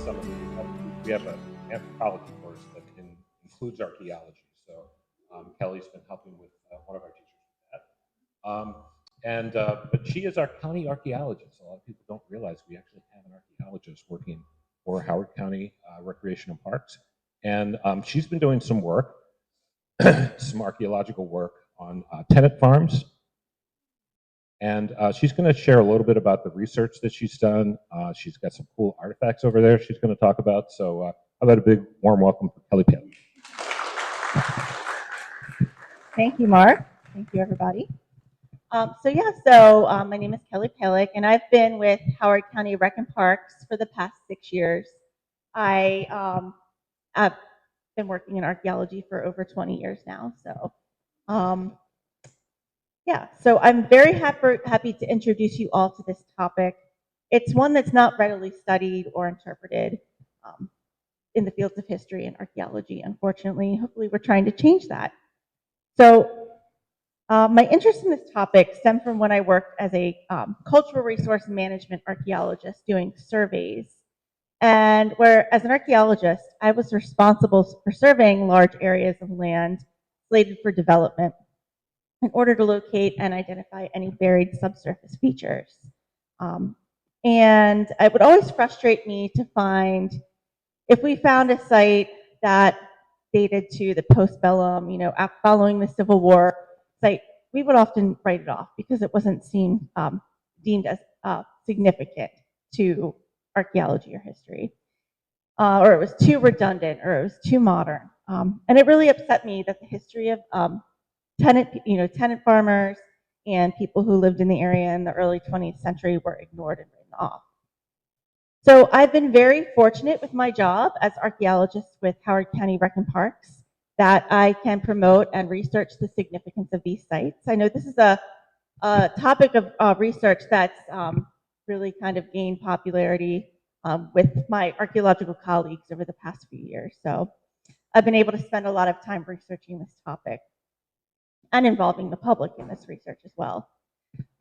some of we have an anthropology course that includes archaeology. So Kelly's been helping with one of our teachers with that. But she is our county archaeologist. A lot of people don't realize we actually have an archaeologist working for Howard County Recreation and Parks. And she's been doing some work, some archaeological work on tenant farms. And she's going to share a little bit about the research that she's done. She's got some cool artifacts over there she's going to talk about. So how about a big warm welcome for Kelly Palich. Thank you, Mark. Thank you, everybody. So my name is Kelly Palich, and I've been with Howard County Rec and Parks for the past 6 years. I've been working in archaeology for over 20 years now. So so I'm very happy to introduce you all to this topic. It's one that's not readily studied or interpreted in the fields of history and archaeology, unfortunately. Hopefully we're trying to change that. So my interest in this topic stemmed from when I worked as a cultural resource management archaeologist doing surveys. And where, as an archaeologist, I was responsible for surveying large areas of land slated for development in order to locate and identify any buried subsurface features. And it would always frustrate me to find, if we found a site that dated to the postbellum, following the Civil War site, we would often write it off because it wasn't deemed as significant to archaeology or history, or it was too redundant, or it was too modern. And it really upset me that the history of tenant farmers and people who lived in the area in the early 20th century were ignored and written off. So I've been very fortunate with my job as archaeologist with Howard County Rec and Parks that I can promote and research the significance of these sites. I know this is a topic of research that's really kind of gained popularity with my archaeological colleagues over the past few years. So I've been able to spend a lot of time researching this topic and involving the public in this research as well.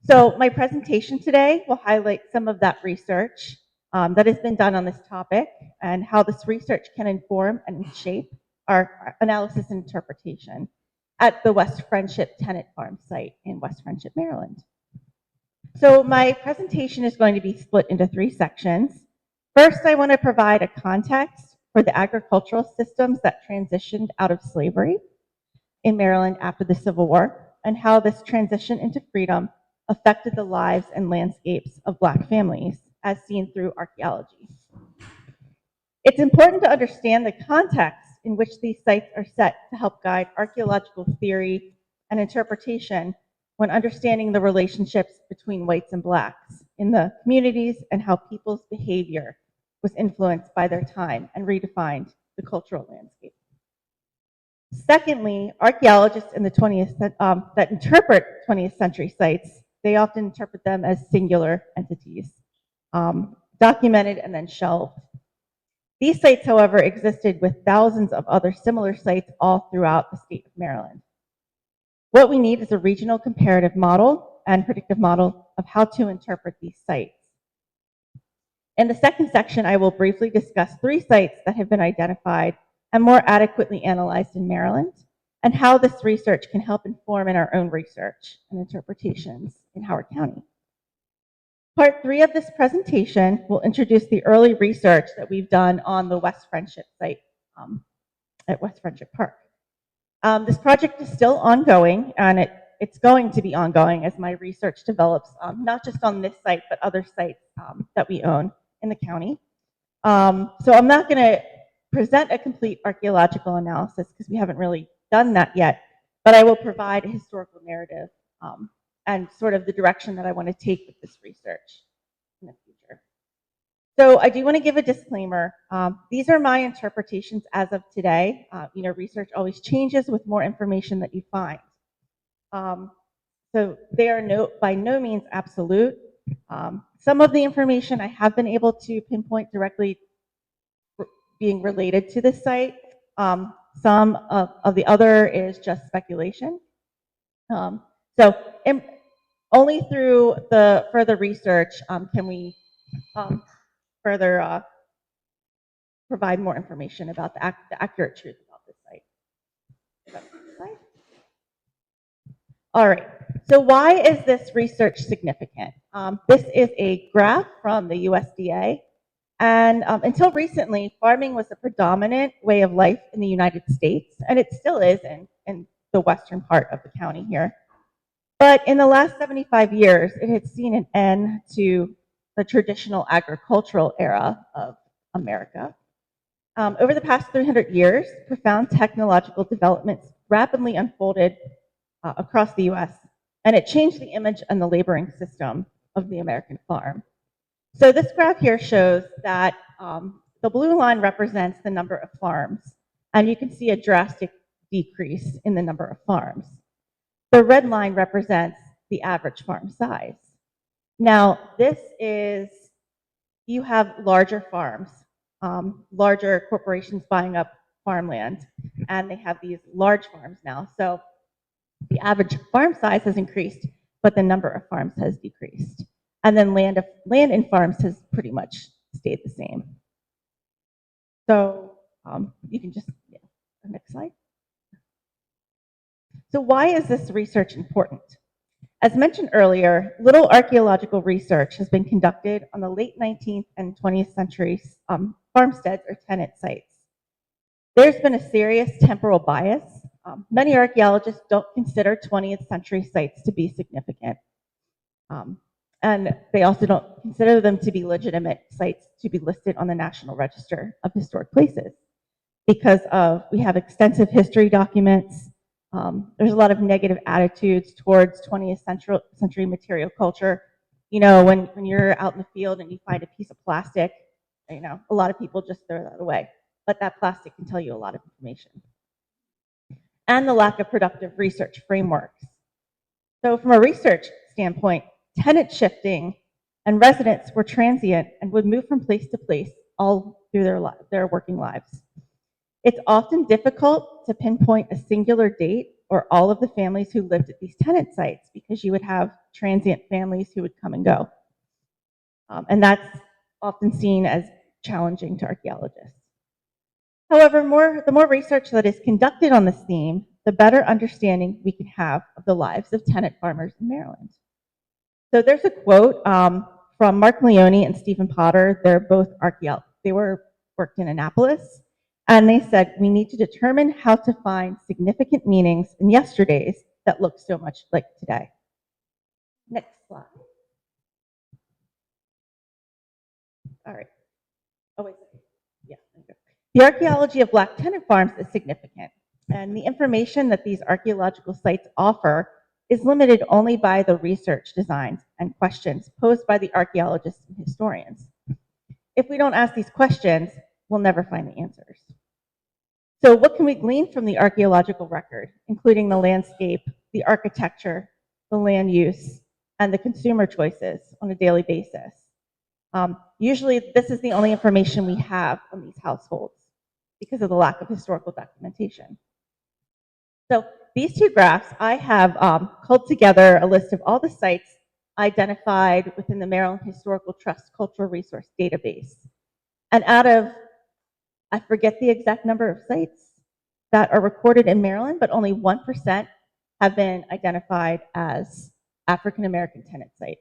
So my presentation today will highlight some of that research that has been done on this topic and how this research can inform and shape our analysis and interpretation at the West Friendship Tenant Farm site in West Friendship, Maryland. So my presentation is going to be split into 3 sections. First, I want to provide a context for the agricultural systems that transitioned out of slavery in Maryland after the Civil War, and how this transition into freedom affected the lives and landscapes of Black families, as seen through archaeology. It's important to understand the context in which these sites are set to help guide archaeological theory and interpretation when understanding the relationships between whites and Blacks in the communities and how people's behavior was influenced by their time and redefined the cultural landscape. Secondly, archaeologists in the that interpret 20th century sites, they often interpret them as singular entities, documented and then shelved. These sites, however, existed with thousands of other similar sites all throughout the state of Maryland. What we need is a regional comparative model and predictive model of how to interpret these sites. In the second section, I will briefly discuss 3 sites that have been identified and more adequately analyzed in Maryland, and how this research can help inform in our own research and interpretations in Howard County. Part 3 of this presentation will introduce the early research that we've done on the West Friendship site at West Friendship Park. This project is still ongoing, and it's going to be ongoing as my research develops, not just on this site, but other sites that we own in the county. So I'm not going to present a complete archaeological analysis because we haven't really done that yet, but I will provide a historical narrative and sort of the direction that I want to take with this research in the future. So I do want to give a disclaimer. These are my interpretations as of today. Research always changes with more information that you find. So they are by no means absolute. Some of the information I have been able to pinpoint directly being related to this site. Some of the other is just speculation. Only through the further research can we further provide more information about the accurate truth about this site. All right, so why is this research significant? This is a graph from the USDA, and until recently, farming was the predominant way of life in the United States, and it still is in the western part of the county here. But in the last 75 years, it has seen an end to the traditional agricultural era of America. Over the past 300 years, profound technological developments rapidly unfolded across the US, and it changed the image and the laboring system of the American farm. So this graph here shows that the blue line represents the number of farms, and you can see a drastic decrease in the number of farms. The red line represents the average farm size. Now, this is, you have larger farms, larger corporations buying up farmland, and they have these large farms now. So the average farm size has increased, but the number of farms has decreased. And then land in farms has pretty much stayed the same. So you can just, next slide. So why is this research important? As mentioned earlier, little archaeological research has been conducted on the late 19th and 20th centuries farmsteads or tenant sites. There's been a serious temporal bias. Many archaeologists don't consider 20th century sites to be significant. And they also don't consider them to be legitimate sites to be listed on the National Register of Historic Places because we have extensive history documents. There's a lot of negative attitudes towards 20th century material culture. You know, when you're out in the field and you find a piece of plastic, you know, a lot of people just throw that away. But that plastic can tell you a lot of information. And the lack of productive research frameworks. So from a research standpoint, tenant shifting and residents were transient and would move from place to place all through their working lives. It's often difficult to pinpoint a singular date or all of the families who lived at these tenant sites because you would have transient families who would come and go. And that's often seen as challenging to archaeologists. However, the more research that is conducted on this theme, the better understanding we can have of the lives of tenant farmers in Maryland. So there's a quote from Mark Leone and Stephen Potter. They're both archaeologists. They worked in Annapolis. And they said, we need to determine how to find significant meanings in yesterdays that look so much like today. Next slide. All right. Oh, wait. Yeah. The archaeology of Black tenant farms is significant. And the information that these archaeological sites offer is limited only by the research designs and questions posed by the archaeologists and historians. If we don't ask these questions, we'll never find the answers. So what can we glean from the archaeological record, including the landscape, the architecture, the land use, and the consumer choices on a daily basis? Usually this is the only information we have on these households because of the lack of historical documentation. So these two graphs, I have culled together a list of all the sites identified within the Maryland Historical Trust Cultural Resource Database. And out of, I forget the exact number of sites that are recorded in Maryland, but only 1% have been identified as African American tenant site.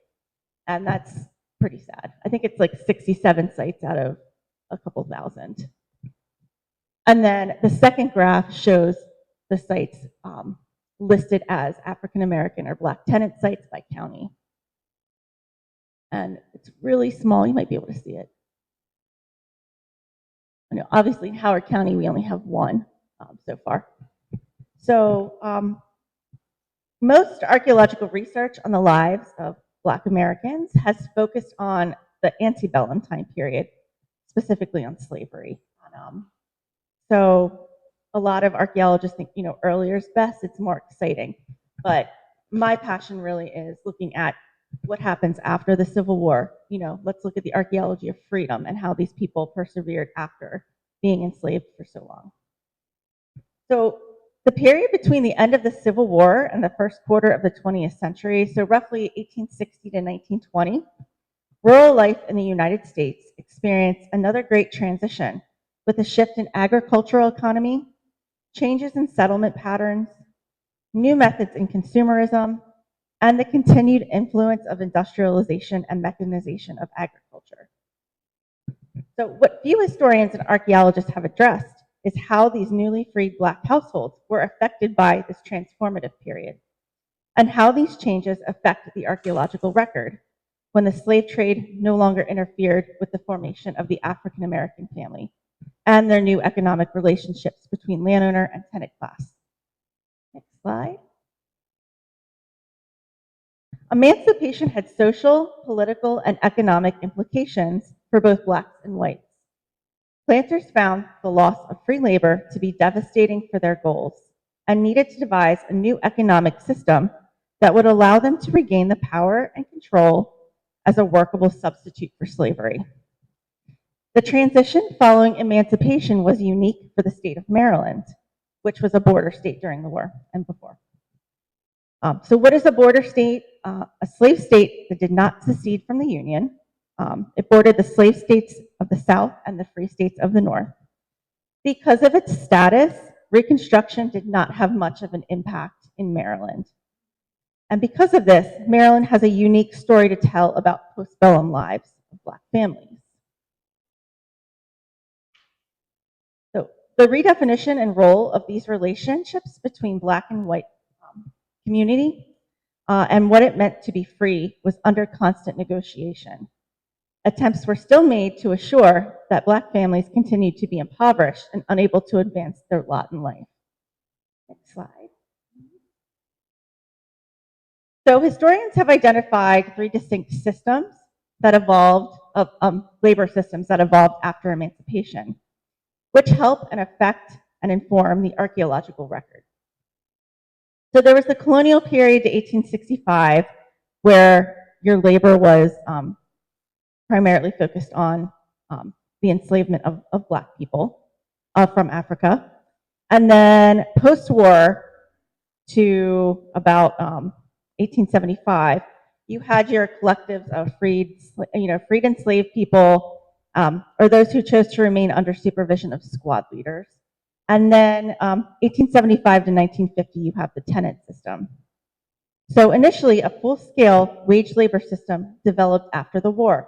And that's pretty sad. I think it's like 67 sites out of a couple thousand. And then the second graph shows the sites listed as African American or Black tenant sites by county. And it's really small. You might be able to see it. I know, obviously, in Howard County, we only have one so far. So most archaeological research on the lives of Black Americans has focused on the antebellum time period, specifically on slavery. So a lot of archaeologists think, you know, earlier is best, it's more exciting. But my passion really is looking at what happens after the Civil War. You know, let's look at the archaeology of freedom and how these people persevered after being enslaved for so long. So the period between the end of the Civil War and the first quarter of the 20th century, so roughly 1860 to 1920, rural life in the United States experienced another great transition with a shift in agricultural economy, changes in settlement patterns, new methods in consumerism, and the continued influence of industrialization and mechanization of agriculture. So what few historians and archaeologists have addressed is how these newly freed Black households were affected by this transformative period, and how these changes affect the archaeological record when the slave trade no longer interfered with the formation of the African American family and their new economic relationships between landowner and tenant class. Next slide. Emancipation had social, political, and economic implications for both Blacks and whites. Planters found the loss of free labor to be devastating for their goals and needed to devise a new economic system that would allow them to regain the power and control as a workable substitute for slavery. The transition following emancipation was unique for the state of Maryland, which was a border state during the war and before. So what is a border state? A slave state that did not secede from the Union. It bordered the slave states of the South and the free states of the North. Because of its status, Reconstruction did not have much of an impact in Maryland. And because of this, Maryland has a unique story to tell about postbellum lives of Black families. So the redefinition and role of these relationships between Black and white community and what it meant to be free was under constant negotiation. Attempts were still made to assure that Black families continued to be impoverished and unable to advance their lot in life. Next slide. So historians have identified 3 distinct systems that evolved, labor systems that evolved after emancipation, which help and affect and inform the archaeological record. So there was the colonial period to 1865, where your labor was primarily focused on the enslavement of Black people from Africa. And then post-war to about 1875, you had your collectives of freed enslaved people, or those who chose to remain under supervision of squad leaders. And then 1875 to 1950, you have the tenant system. So initially, a full-scale wage labor system developed after the war.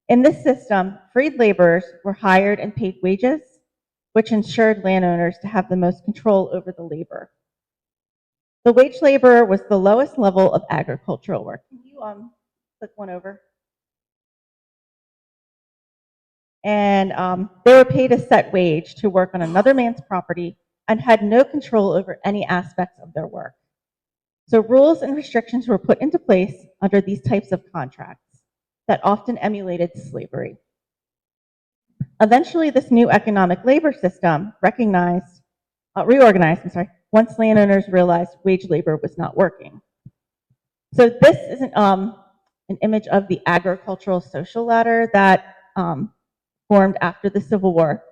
In this system, freed laborers were hired and paid wages, which ensured landowners to have the most control over the labor. The wage laborer was the lowest level of agricultural work. Can you click one over? And they were paid a set wage to work on another man's property and had no control over any aspects of their work. So rules and restrictions were put into place under these types of contracts that often emulated slavery. Eventually, this new economic labor system reorganized, once landowners realized wage labor was not working. So this is an image of the agricultural social ladder that formed after the Civil War.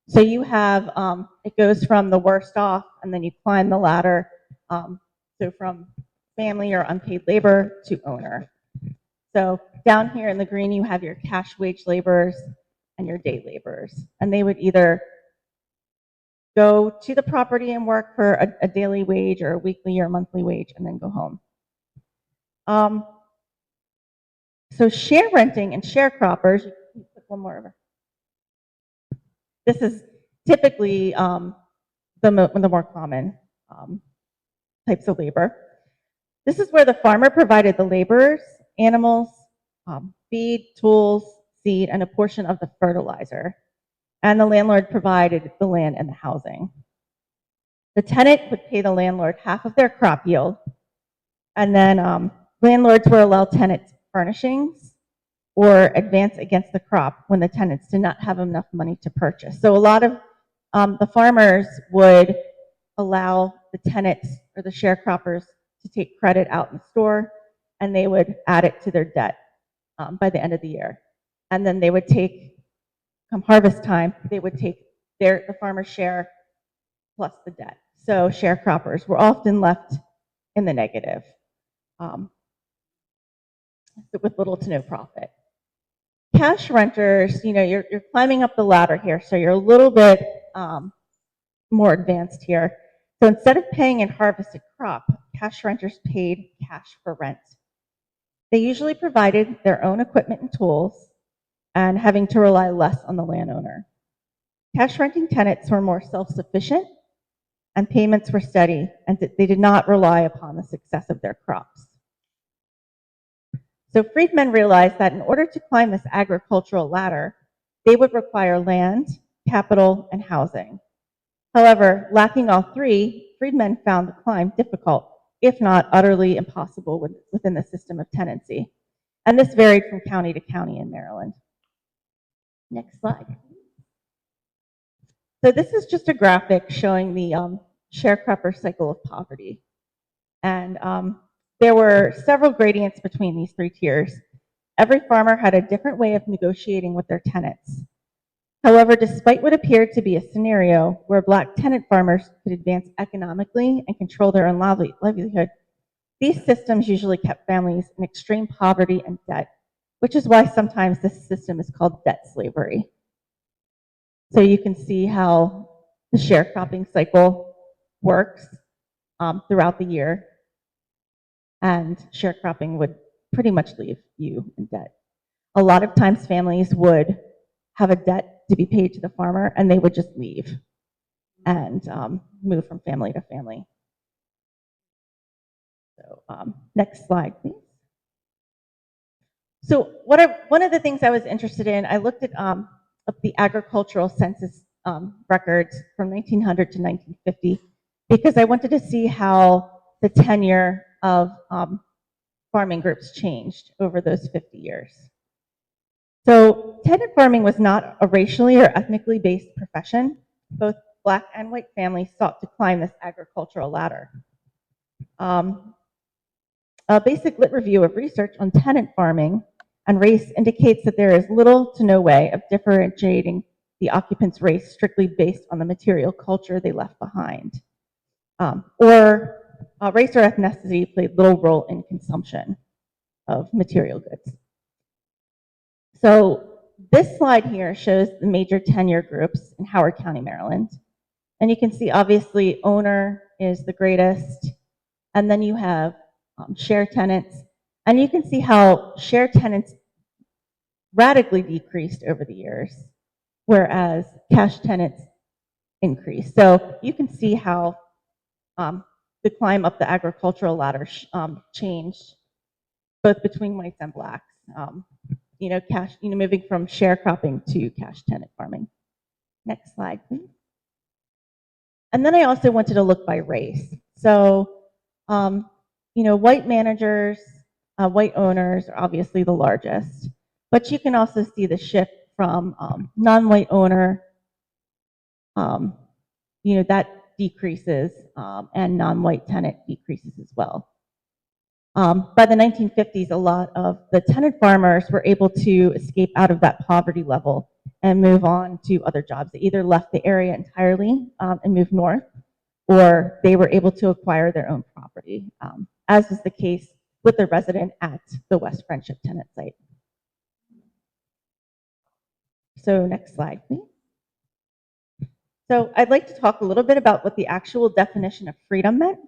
So you have, it goes from the worst off, and then you climb the ladder, so from family or unpaid labor to owner. So down here in the green, you have your cash wage laborers and your day laborers. And they would either go to the property and work for a daily wage or a weekly or monthly wage and then go home. So share renting and sharecroppers, you can put one more over. This is typically the more common types of labor. This is where the farmer provided the laborers, animals, feed, tools, seed, and a portion of the fertilizer. And the landlord provided the land and the housing. The tenant would pay the landlord half of their crop yield, and then landlords would allow tenants furnishings or advance against the crop when the tenants did not have enough money to purchase. So a lot of the farmers would allow the tenants or the sharecroppers to take credit out in the store, and they would add it to their debt by the end of the year. And then they would take, come harvest time, they would take the farmer's share plus the debt. So sharecroppers were often left in the negative with little to no profit. cash renters, you're climbing up the ladder here, so you're a little bit more advanced here. So instead of paying in harvested crop, cash renters paid cash for rent. They usually provided their own equipment and tools and having to rely less on the landowner. Cash renting tenants were more self-sufficient and payments were steady, and they did not rely upon the success of their crops. So freedmen realized that in order to climb this agricultural ladder, they would require land, capital, and housing. However, lacking all three, freedmen found the climb difficult, if not utterly impossible within the system of tenancy. And this varied from county to county in Maryland. Next slide. So this is just a graphic showing the sharecropper cycle of poverty. And there were several gradients between these three tiers. Every farmer had a different way of negotiating with their tenants. However, despite what appeared to be a scenario where Black tenant farmers could advance economically and control their own livelihood, these systems usually kept families in extreme poverty and debt, which is why sometimes this system is called debt slavery. So you can see how the sharecropping cycle works throughout the year, and sharecropping would pretty much leave you in debt. A lot of times families would have a debt to be paid to the farmer, and they would just leave and move from family to family. So next slide, please. So one of the things I was interested in, I looked at the agricultural census records from 1900 to 1950 because I wanted to see how the tenure of farming groups changed over those 50 years. So tenant farming was not a racially or ethnically based profession. Both Black and white families sought to climb this agricultural ladder. A basic lit review of research on tenant farming and race indicates that there is little to no way of differentiating the occupant's race strictly based on the material culture they left behind. Or race or ethnicity played little role in consumption of material goods. So this slide here shows the major tenure groups in Howard County, Maryland. And you can see obviously owner is the greatest, and then you have share tenants. And you can see how share tenants radically decreased over the years, whereas cash tenants increased. So you can see how the climb up the agricultural ladder changed both between whites and blacks. Moving from sharecropping to cash tenant farming. Next slide, please. And then I also wanted to look by race. So, white managers, white owners are obviously the largest, but you can also see the shift from non-white owner, that decreases, and non-white tenant decreases as well. By the 1950s, a lot of the tenant farmers were able to escape out of that poverty level and move on to other jobs. They either left the area entirely and moved north, or they were able to acquire their own property, as is the case with the resident at the West Friendship tenant site. So next slide, please. So I'd like to talk a little bit about what the actual definition of freedom meant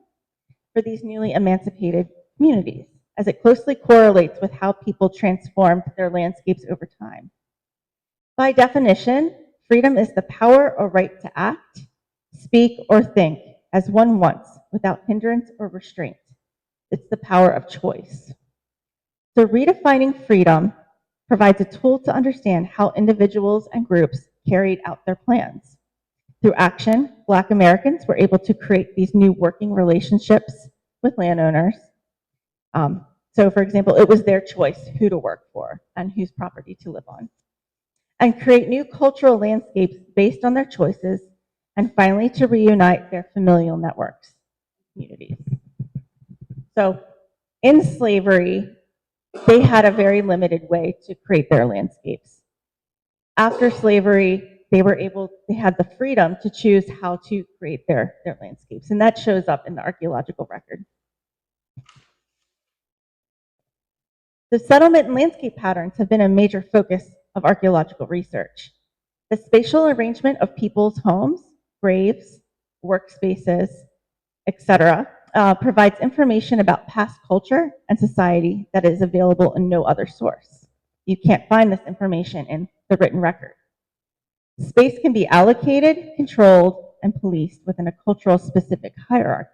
for these newly emancipated communities, as it closely correlates with how people transformed their landscapes over time. By definition, freedom is the power or right to act, speak, or think as one wants without hindrance or restraint. It's the power of choice. So redefining freedom provides a tool to understand how individuals and groups carried out their plans. Through action, Black Americans were able to create these new working relationships with landowners. So for example, it was their choice who to work for and whose property to live on. And create new cultural landscapes based on their choices, and finally to reunite their familial networks, communities. So in slavery, they had a very limited way to create their landscapes. After slavery, they had the freedom to choose how to create their landscapes, and that shows up in the archaeological record. The settlement and landscape patterns have been a major focus of archaeological research. The spatial arrangement of people's homes, graves, workspaces, etc., provides information about past culture and society that is available in no other source. You can't find this information in the written record. Space can be allocated, controlled, and policed within a cultural specific hierarchy.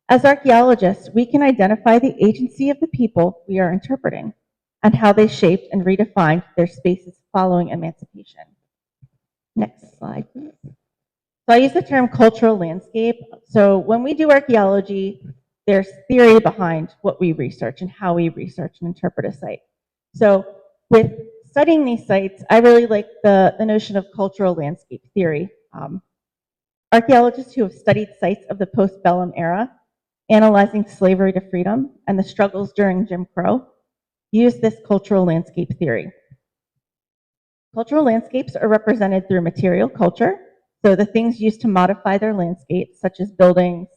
As archaeologists, we can identify the agency of the people we are interpreting and how they shaped and redefined their spaces following emancipation. Next slide, please. So I use the term cultural landscape. So when we do archaeology, there's theory behind what we research and how we research and interpret a site. So with studying these sites, I really like the notion of cultural landscape theory. Archaeologists who have studied sites of the postbellum era, analyzing slavery to freedom and the struggles during Jim Crow, use this cultural landscape theory. Cultural landscapes are represented through material culture, so the things used to modify their landscapes, such as buildings,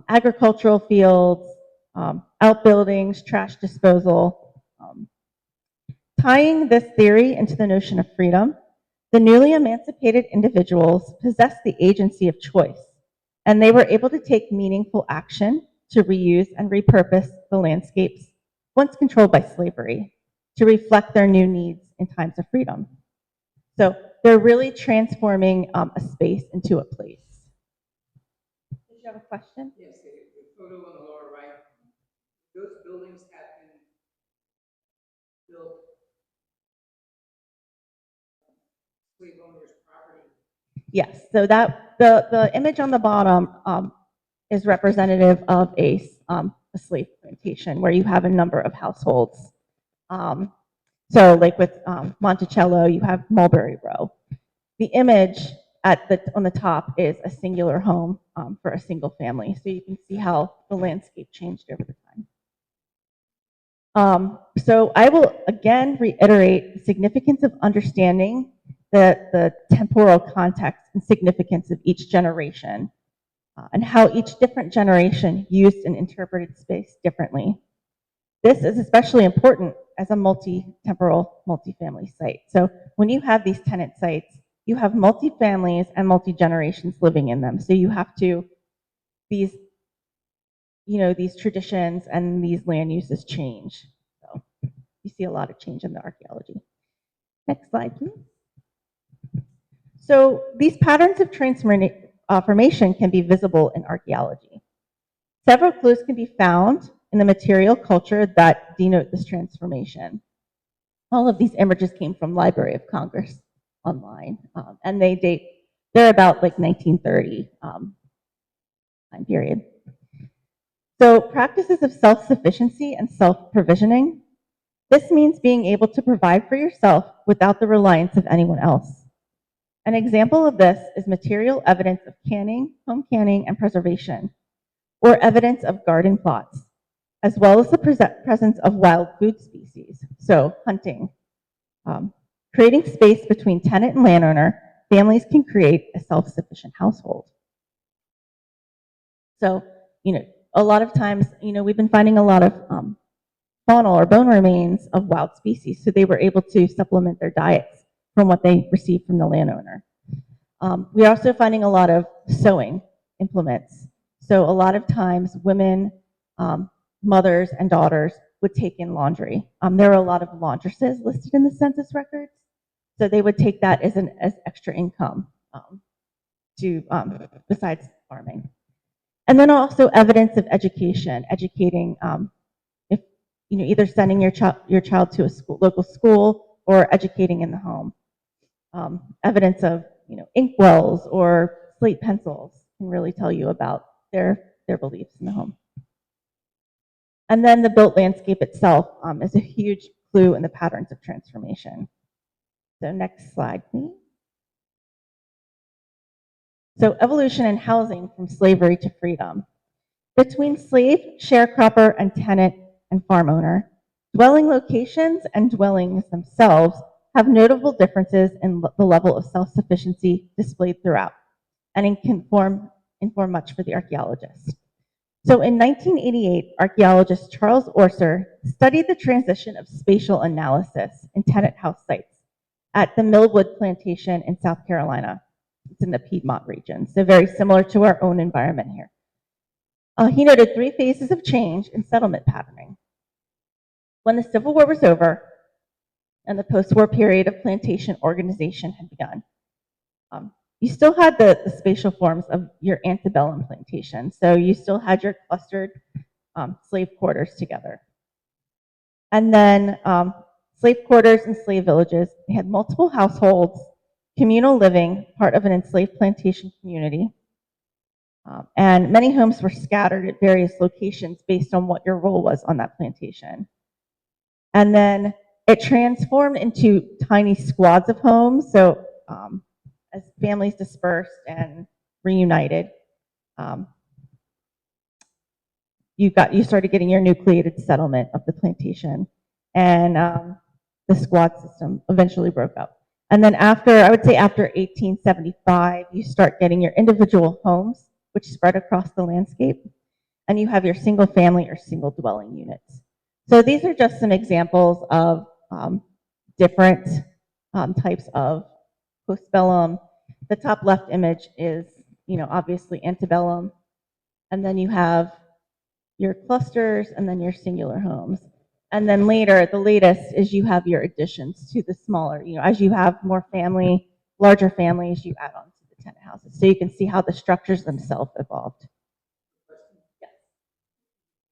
agricultural fields, outbuildings, trash disposal. Tying this theory into the notion of freedom, the newly emancipated individuals possessed the agency of choice, and they were able to take meaningful action to reuse and repurpose the landscapes once controlled by slavery to reflect their new needs in times of freedom. So they're really transforming a space into a place. Did you have a question? Yes, the photo on the lower right, those buildings have been built slave owners' property. Yes, so that the image on the bottom is representative of a slave plantation where you have a number of households. So like with Monticello, you have Mulberry Row. The image on the top is a singular home for a single family. So you can see how the landscape changed over the time. So I will again reiterate the significance of understanding the temporal context and significance of each generation and how each different generation used and interpreted space differently. This is especially important as a multi-temporal, multi-family site. So when you have these tenant sites, you have multi-families and multi-generations living in them. So you have to, these traditions and these land uses change. So you see a lot of change in the archaeology. Next slide, please. So these patterns of transformation can be visible in archaeology. Several clues can be found in the material culture that denote this transformation. All of these images came from Library of Congress online, and they're about like 1930 time period. So practices of self-sufficiency and self-provisioning. This means being able to provide for yourself without the reliance of anyone else. An example of this is material evidence of canning, home canning, and preservation, or evidence of garden plots, as well as the presence of wild food species, so hunting. Creating space between tenant and landowner, families can create a self-sufficient household. So, a lot of times, we've been finding a lot of faunal or bone remains of wild species, so they were able to supplement their diets from what they received from the landowner. We're also finding a lot of sewing implements. So a lot of times women, mothers and daughters would take in laundry. There are a lot of laundresses listed in the census records. So they would take that as extra income besides farming. And then also evidence of education, educating, if either sending your child to a local school or educating in the home. Evidence of inkwells or slate pencils can really tell you about their beliefs in the home. And then the built landscape itself is a huge clue in the patterns of transformation. So next slide, please. So evolution in housing from slavery to freedom. Between slave, sharecropper, and tenant and farm owner, dwelling locations and dwellings themselves have notable differences in the level of self-sufficiency displayed throughout, and inform much for the archaeologist. So in 1988, archaeologist Charles Orser studied the transition of spatial analysis in tenant house sites at the Millwood Plantation in South Carolina. It's in the Piedmont region, so very similar to our own environment here. He noted 3 phases of change in settlement patterning. When the Civil War was over and the post-war period of plantation organization had begun, you still had the spatial forms of your antebellum plantation. So you still had your clustered slave quarters together. And then slave quarters and slave villages, they had multiple households, communal living, part of an enslaved plantation community. And many homes were scattered at various locations based on what your role was on that plantation. And then it transformed into tiny squads of homes. So as families dispersed and reunited, you started getting your nucleated settlement of the plantation, and the squad system eventually broke up. And then I would say after 1875, you start getting your individual homes, which spread across the landscape, and you have your single family or single dwelling units. So these are just some examples of different types of postbellum. The top left image is, obviously antebellum, and then you have your clusters and then your singular homes. And then later, the latest is you have your additions to the smaller, as you have more larger families, you add on to the tenant houses. So you can see how the structures themselves evolved. Yes.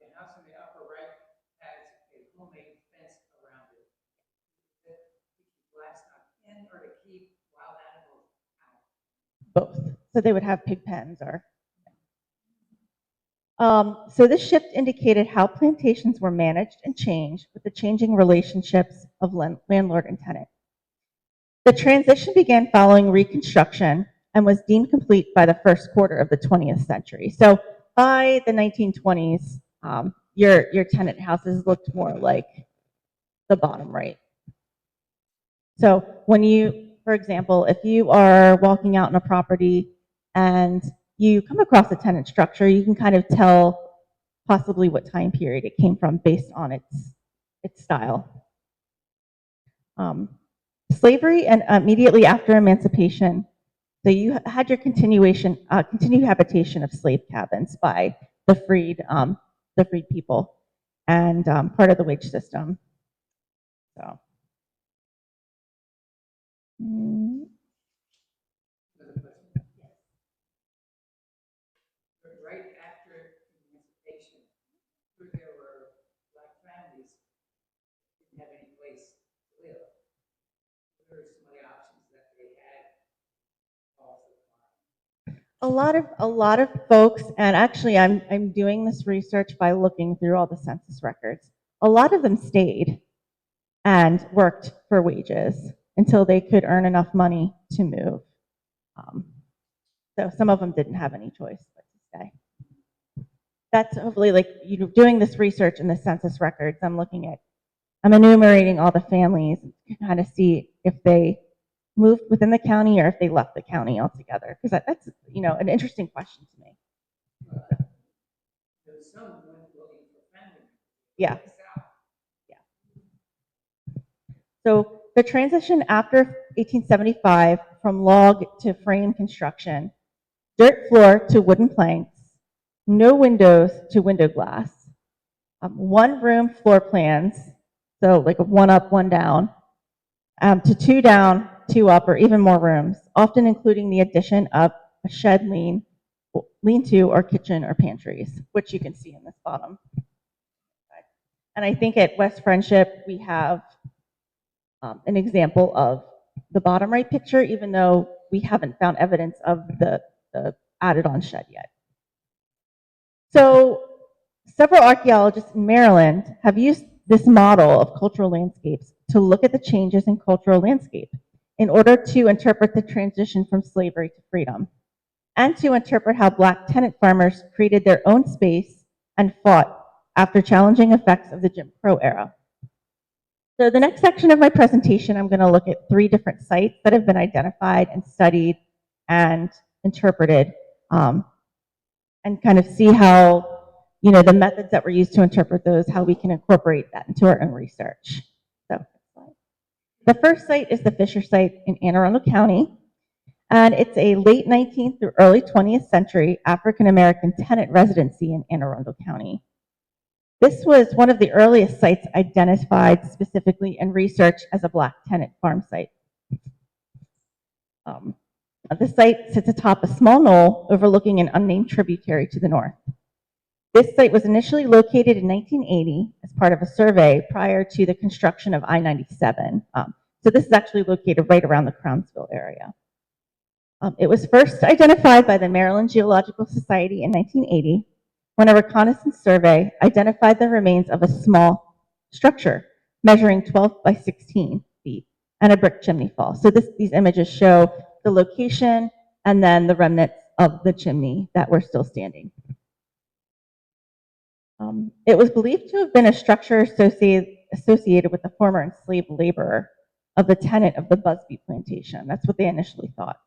The house in the upper right has a homemade fence around it. To keep livestock in or to keep wild animals out? Both. So they would have pig pens or. So this shift indicated how plantations were managed and changed with the changing relationships of landlord and tenant. The transition began following Reconstruction and was deemed complete by the first quarter of the 20th century. So by the 1920s, your tenant houses looked more like the bottom right. So when for example, if you are walking out in a property and you come across a tenant structure, you can kind of tell possibly what time period it came from based on its style. Slavery and immediately after emancipation, so you had your continued habitation of slave cabins by the freed people and part of the wage system. So. Right after emancipation, there were black families that didn't have any place to live. There were some of the options that they had. A lot of folks, and actually I'm doing this research by looking through all the census records. A lot of them stayed and worked for wages until they could earn enough money to move. So some of them didn't have any choice but to stay. That's hopefully doing this research in the census records. I'm enumerating all the families to kind of see if they moved within the county or if they left the county altogether. Because that's an interesting question to me. There's some went looking for family. Yeah. So the transition after 1875 from log to frame construction, dirt floor to wooden planks, no windows to window glass, one room floor plans, so like a one up, one down, to two down, two up, or even more rooms, often including the addition of a shed lean-to or kitchen or pantries, which you can see in this bottom. And I think at West Friendship, we have an example of the bottom right picture, even though we haven't found evidence of the added on shed yet. So several archaeologists in Maryland have used this model of cultural landscapes to look at the changes in cultural landscape in order to interpret the transition from slavery to freedom, and to interpret how Black tenant farmers created their own space and fought after challenging effects of the Jim Crow era. So the next section of my presentation, I'm going to look at 3 different sites that have been identified and studied and interpreted, and kind of see how the methods that were used to interpret those, how we can incorporate that into our own research. So, the first site is the Fisher site in Anne Arundel County, and it's a late 19th through early 20th century African-American tenant residency in Anne Arundel County. This was one of the earliest sites identified specifically in research as a Black tenant farm site. The site sits atop a small knoll overlooking an unnamed tributary to the north. This site was initially located in 1980 as part of a survey prior to the construction of I-97. So this is actually located right around the Crownsville area. It was first identified by the Maryland Geological Society in 1980 when a reconnaissance survey identified the remains of a small structure measuring 12 by 16 feet and a brick chimney fall. So these images show the location and then the remnants of the chimney that were still standing. It was believed to have been a structure associated with the former enslaved laborer of the tenant of the Busby plantation. That's what they initially thought.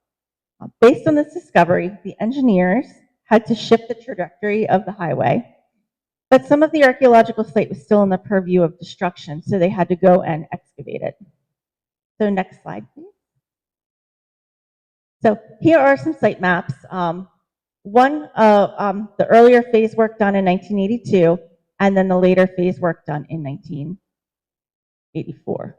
Based on this discovery, the engineers had to shift the trajectory of the highway, but some of the archaeological site was still in the purview of destruction, so they had to go and excavate it. So next slide, please. So here are some site maps. One of the earlier phase work done in 1982, and then the later phase work done in 1984.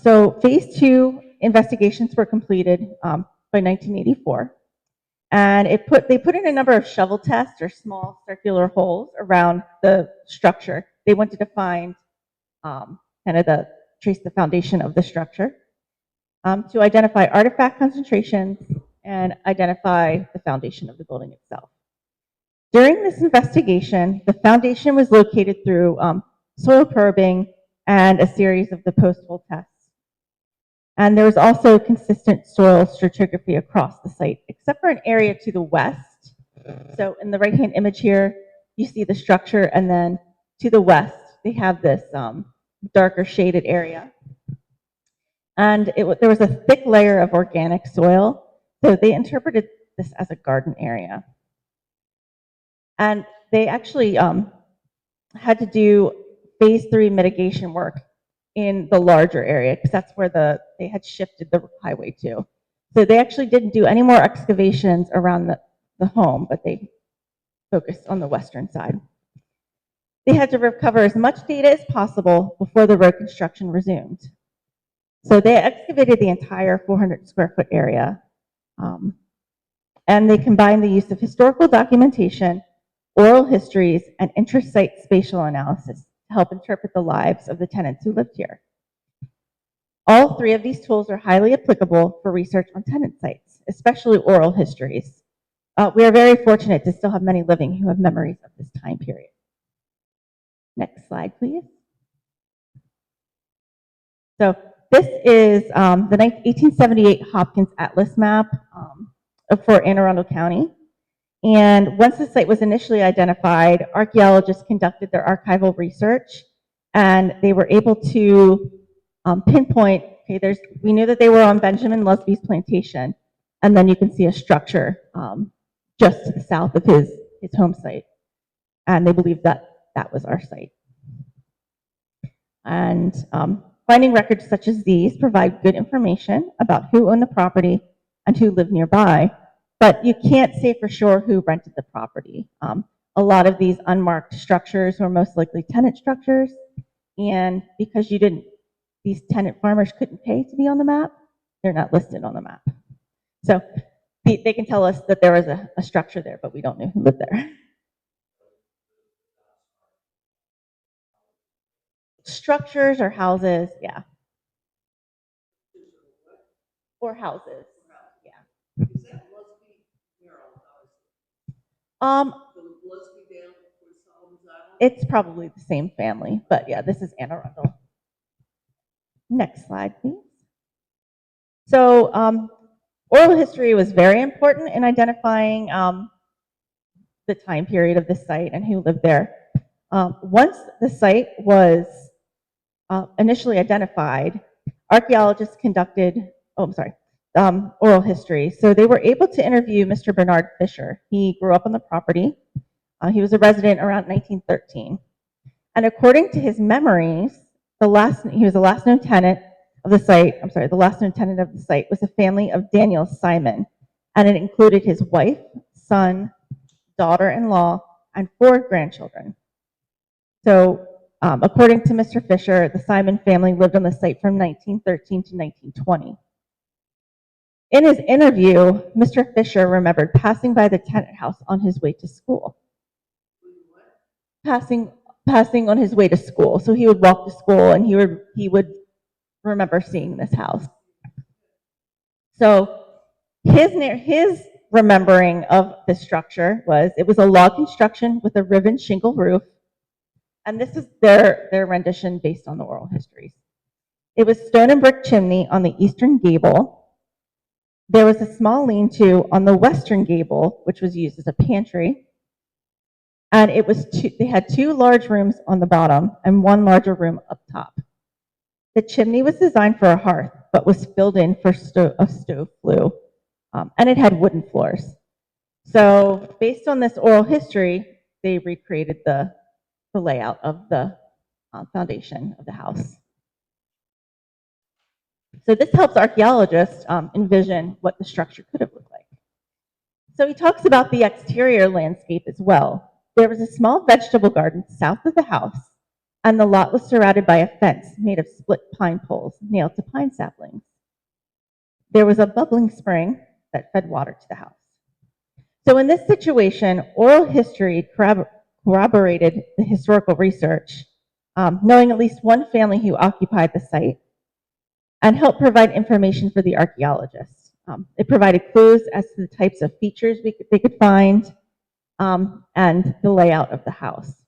So phase 2 investigations were completed by 1984, and they put in a number of shovel tests or small circular holes around the structure. They wanted to find trace the foundation of the structure, to identify artifact concentrations and identify the foundation of the building itself. During this investigation, the foundation was located through soil probing and a series of the post-hole tests. And there was also consistent soil stratigraphy across the site, except for an area to the west. So in the right-hand image here, you see the structure, and then to the west, they have this darker shaded area. And there was a thick layer of organic soil, so they interpreted this as a garden area. And they actually had to do phase 3 mitigation work in the larger area, because that's where they had shifted the highway to. So they actually didn't do any more excavations around the home, but they focused on the western side. They had to recover as much data as possible before the road construction resumed. So they excavated the entire 400 square foot area, and they combined the use of historical documentation, oral histories, and intra-site spatial analysis to help interpret the lives of the tenants who lived here. All 3 of these tools are highly applicable for research on tenant sites, especially oral histories. We are very fortunate to still have many living who have memories of this time period. Next slide, please. So this is the 1878 Hopkins Atlas map for Anne Arundel County. And once the site was initially identified, archaeologists conducted their archival research, and they were able to pinpoint, okay, we knew that they were on Benjamin Lusby's plantation, and then you can see a structure just to the south of his home site. And they believed that that was our site. And finding records such as these provide good information about who owned the property and who lived nearby, but you can't say for sure who rented the property. A lot of these unmarked structures were most likely tenant structures, and because these tenant farmers couldn't pay to be on the map, they're not listed on the map. So they can tell us that there was a structure there, but we don't know who lived there. Structures or houses, yeah. Or houses, yeah. Is that Lusby? Where are the Lusby down towards Solomon's Island? It's probably the same family, but yeah, this is Anne Arundel. Next slide, please. So oral history was very important in identifying the time period of the site and who lived there. Once the site was initially identified, archaeologists conducted, oral history. So they were able to interview Mr. Bernard Fisher. He grew up on the property, He was a resident around 1913. And according to his memories, he was the last known tenant of the site. I'm sorry, the last known tenant of the site was a family of Daniel Simon, and it included his wife, son, daughter-in-law, and 4 grandchildren. So, according to Mr. Fisher, the Simon family lived on the site from 1913 to 1920. In his interview, Mr. Fisher remembered passing by the tenant house on his way to school. Passing on his way to school. So he would walk to school and he would remember seeing this house. So his remembering of the structure was it was a log construction with a ribbon shingle roof. And this is their rendition based on the oral histories. It was stone and brick chimney on the eastern gable. There was a small lean-to on the western gable, which was used as a pantry. And they had 2 large rooms on the bottom and 1 larger room up top. The chimney was designed for a hearth, but was filled in for a stove flue. And it had wooden floors. So based on this oral history, they recreated the layout of the foundation of the house. So this helps archaeologists envision what the structure could have looked like. So he talks about the exterior landscape as well. There was a small vegetable garden south of the house, and the lot was surrounded by a fence made of split pine poles nailed to pine saplings. There was a bubbling spring that fed water to the house. So in this situation, oral history corroborated the historical research, knowing at least one family who occupied the site, and helped provide information for the archaeologists. It provided clues as to the types of features they could find, and the layout of the house.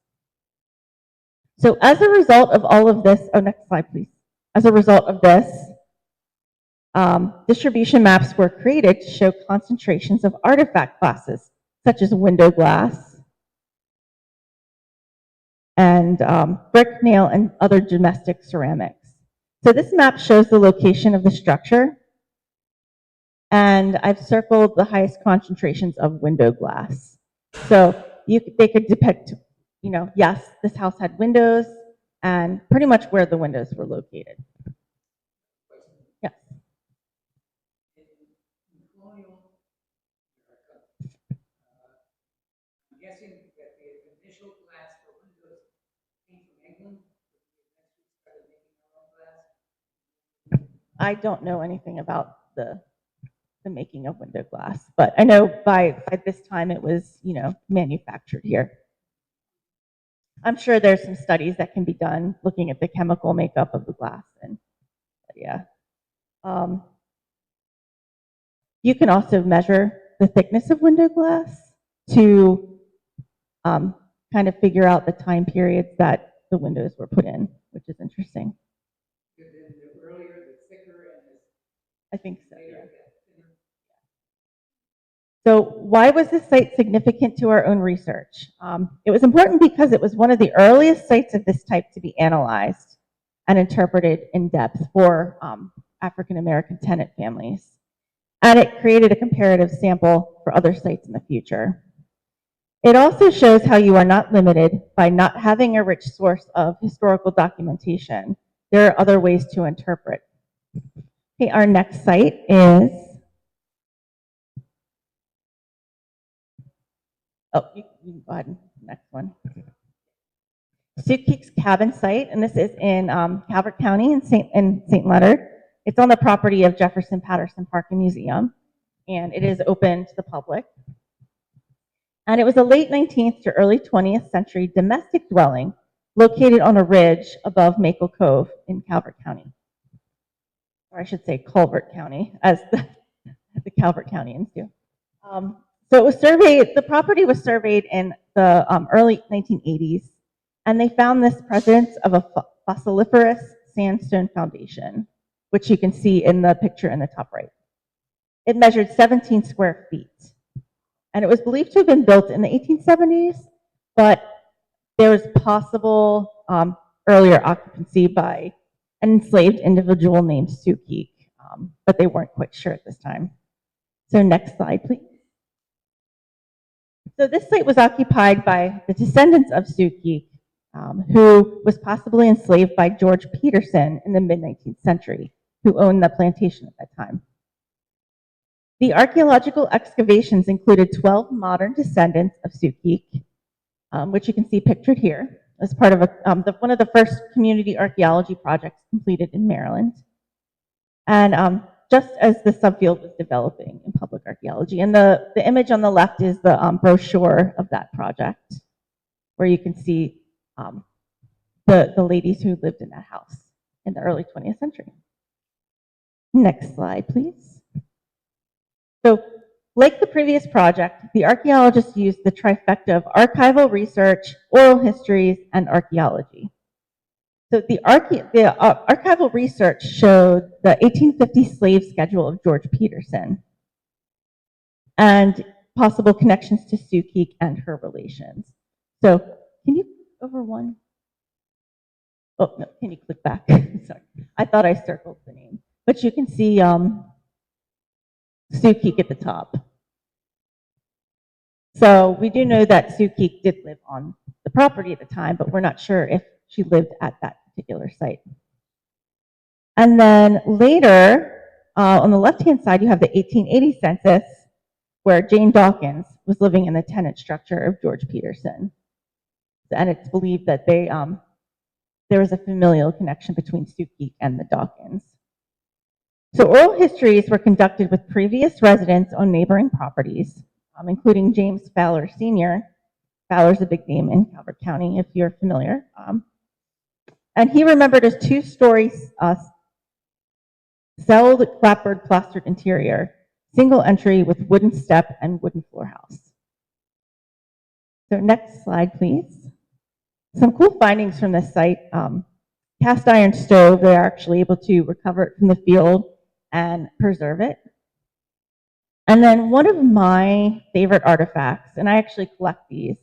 So as a result of all of this, next slide please. As a result of this, distribution maps were created to show concentrations of artifact classes, such as window glass, and brick, nail, and other domestic ceramics. So this map shows the location of the structure, and I've circled the highest concentrations of window glass. So they could depict, yes, this house had windows, and pretty much where the windows were located. Yes. In colonial America, I'm guessing that the initial glass for windows came from England. We started making our own glass. I don't know anything about the making of window glass, but I know by this time it was, manufactured here. I'm sure there's some studies that can be done looking at the chemical makeup of the glass, and yeah. You can also measure the thickness of window glass to kind of figure out the time periods that the windows were put in, which is interesting. The earlier, the thicker, and I think so, later, yeah. the thinner. So why was this site significant to our own research? It was important because it was one of the earliest sites of this type to be analyzed and interpreted in depth for African American tenant families. And it created a comparative sample for other sites in the future. It also shows how you are not limited by not having a rich source of historical documentation. There are other ways to interpret. Okay, our next site is, you can go ahead and next one. Sioux Creek's cabin site, and this is in Calvert County in St. Leonard. It's on the property of Jefferson Patterson Park and Museum, and it is open to the public. And it was a late 19th to early 20th century domestic dwelling located on a ridge above Maple Cove in Calvert County. Or I should say Culvert County, as the Calvert Countyans do. So it was surveyed, the property was surveyed in the early 1980s, and they found this presence of a fossiliferous sandstone foundation, which you can see in the picture in the top right. It measured 17 square feet, and it was believed to have been built in the 1870s, but there was possible earlier occupancy by an enslaved individual named Sioux Creek, but they weren't quite sure at this time. So next slide, please. So this site was occupied by the descendants of Suki, who was possibly enslaved by George Peterson in the mid-19th century, who owned the plantation at that time. The archaeological excavations included 12 modern descendants of Suki, which you can see pictured here, as part of one of the first community archaeology projects completed in Maryland. And just as the subfield was developing in public archaeology. And the image on the left is the brochure of that project, where you can see the ladies who lived in that house in the early 20th century. Next slide, please. So, like the previous project, the archaeologists used the trifecta of archival research, oral histories, and archaeology. So the archival research showed the 1850 slave schedule of George Peterson and possible connections to Suki and her relations. So can you over one? Oh, no, can you click back? Sorry, I thought I circled the name. But you can see Suki at the top. So we do know that Suki did live on the property at the time, but we're not sure if she lived at that particular site. And then later, on the left-hand side, you have the 1880 census, where Jane Dawkins was living in the tenant structure of George Peterson. And it's believed that there was a familial connection between Suki and the Dawkins. So oral histories were conducted with previous residents on neighboring properties, including James Fowler Sr. Fowler's a big name in Calvert County, if you're familiar. And he remembered his two-story celled, clapboard, plastered interior, single entry with wooden step and wooden floor house. So next slide, please. Some cool findings from this site. Cast iron stove, they're actually able to recover it from the field and preserve it. And then one of my favorite artifacts, and I actually collect these,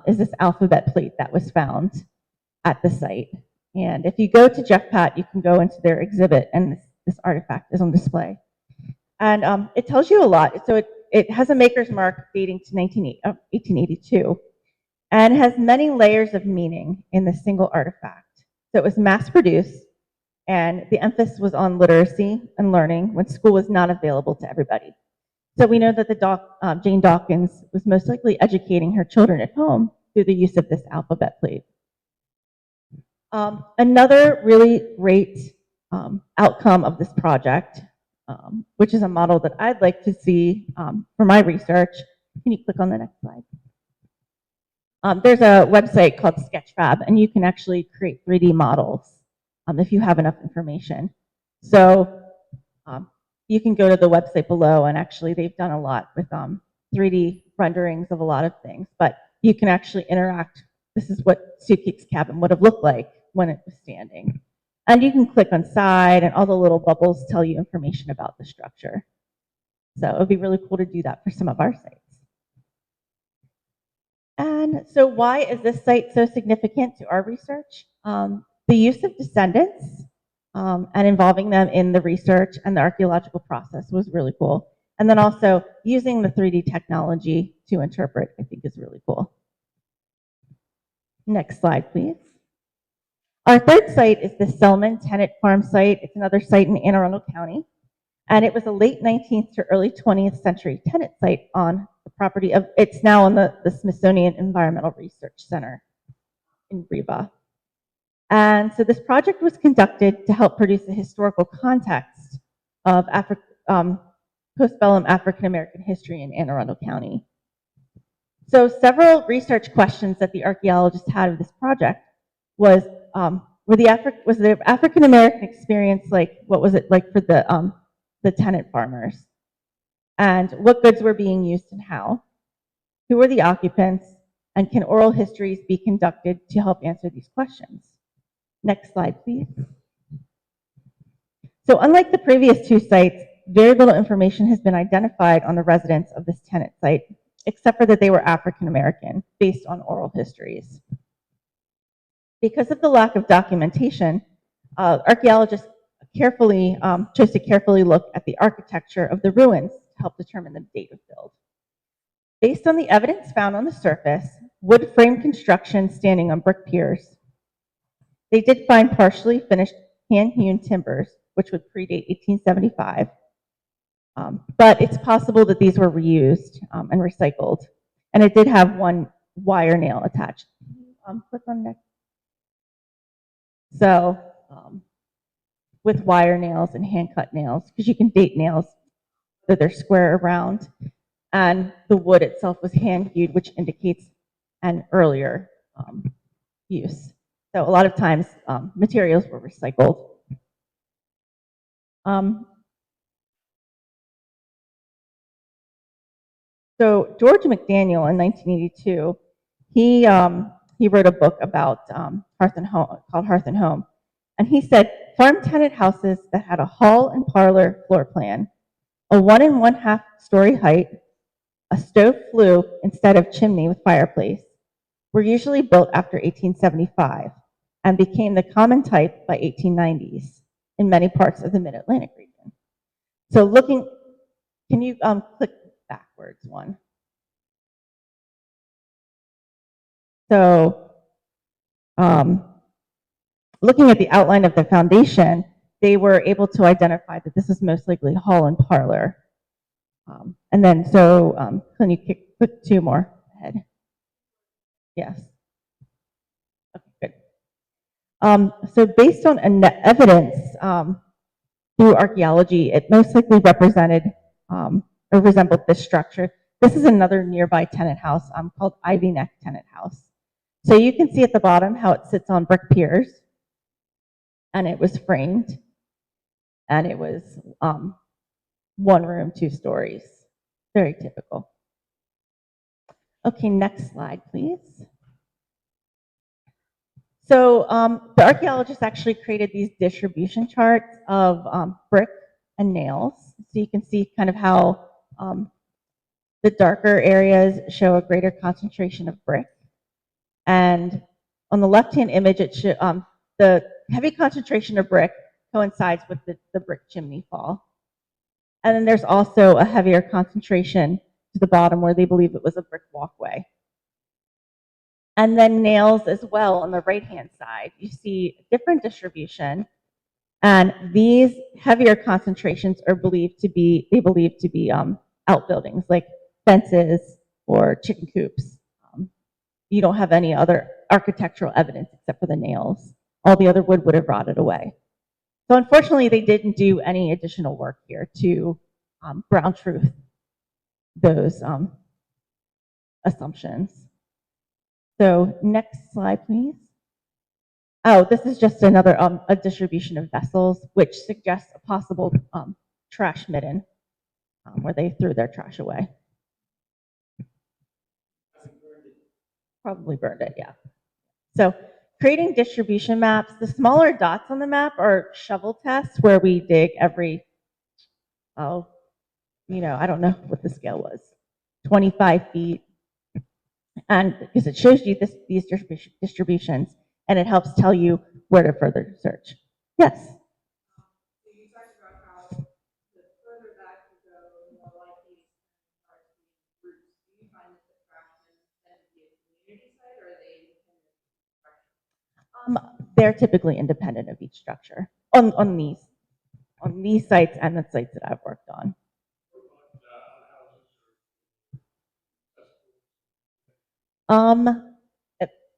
is this alphabet plate that was found at the site. And if you go to Jeff Pat, you can go into their exhibit, and this artifact is on display. And it tells you a lot. So it has a maker's mark dating to 1882, and has many layers of meaning in this single artifact. So it was mass-produced, and the emphasis was on literacy and learning when school was not available to everybody. So we know that Jane Dawkins was most likely educating her children at home through the use of this alphabet plate. Another really great outcome of this project, which is a model that I'd like to see for my research. Can you click on the next slide? There's a website called Sketchfab, and you can actually create 3D models if you have enough information. So you can go to the website below, and actually they've done a lot with 3D renderings of a lot of things, but you can actually interact. This is what Suki's cabin would have looked like when it was standing. And you can click on side, and all the little bubbles tell you information about the structure. So it would be really cool to do that for some of our sites. And so why is this site so significant to our research? The use of descendants and involving them in the research and the archaeological process was really cool. And then also using the 3D technology to interpret, I think, is really cool. Next slide, please. Our third site is the Selman Tenant Farm site. It's another site in Anne Arundel County. And it was a late 19th to early 20th century tenant site on the property of, it's now on the Smithsonian Environmental Research Center in Reba. And so this project was conducted to help produce a historical context of postbellum African American history in Anne Arundel County. So several research questions that the archaeologists had of this project was the African American experience like, what was it like for the tenant farmers? And what goods were being used and how? Who were the occupants? And can oral histories be conducted to help answer these questions? Next slide, please. So unlike the previous two sites, very little information has been identified on the residents of this tenant site, except for that they were African American, based on oral histories. Because of the lack of documentation, archaeologists chose to carefully look at the architecture of the ruins to help determine the date of build. Based on the evidence found on the surface, wood frame construction standing on brick piers, they did find partially finished hand-hewn timbers, which would predate 1875. But it's possible that these were reused and recycled. And it did have one wire nail attached. Click on next. So with wire nails and hand-cut nails, because you can date nails that they're square around, and the wood itself was hand-hewed, which indicates an earlier use. So a lot of times materials were recycled. So George McDaniel in 1982, he wrote a book about Hearth and Home, called Hearth and Home. And he said, farm tenant houses that had a hall and parlor floor plan, a 1 1/2 story height, a stove flue instead of chimney with fireplace, were usually built after 1875 and became the common type by 1890s in many parts of the Mid-Atlantic region. So looking, can you click backwards one? So looking at the outline of the foundation, they were able to identify that this is most likely hall and parlor. And then, so can you click 2 more ahead? Yes. Okay, good. So based on evidence through archaeology, it most likely represented or resembled this structure. This is another nearby tenant house called Ivy Neck Tenant House. So you can see at the bottom how it sits on brick piers, and it was framed, and it was 1 room, 2 stories. Very typical. Okay, next slide, please. So the archaeologists actually created these distribution charts of brick and nails. So you can see kind of how the darker areas show a greater concentration of brick. And on the left-hand image, it the heavy concentration of brick coincides with the brick chimney fall. And then there's also a heavier concentration to the bottom where they believe it was a brick walkway. And then nails as well on the right-hand side. You see a different distribution. And these heavier concentrations are believed to be, outbuildings like fences or chicken coops. You don't have any other architectural evidence except for the nails. All the other wood would have rotted away. So unfortunately, they didn't do any additional work here to ground truth those assumptions. So next slide, please. Oh, this is just another a distribution of vessels, which suggests a possible trash midden where they threw their trash away. Probably burned it, yeah. So creating distribution maps, the smaller dots on the map are shovel tests where we dig every, I don't know what the scale was, 25 feet. And because it shows you these distributions, and it helps tell you where to further search. Yes? So you talked about how the further back you go, the more likely these are to be roots. Do you find that the craftsmen tend to be a community site, or are they independent structure? They're typically independent of each structure on these sites and the sites that I've worked on.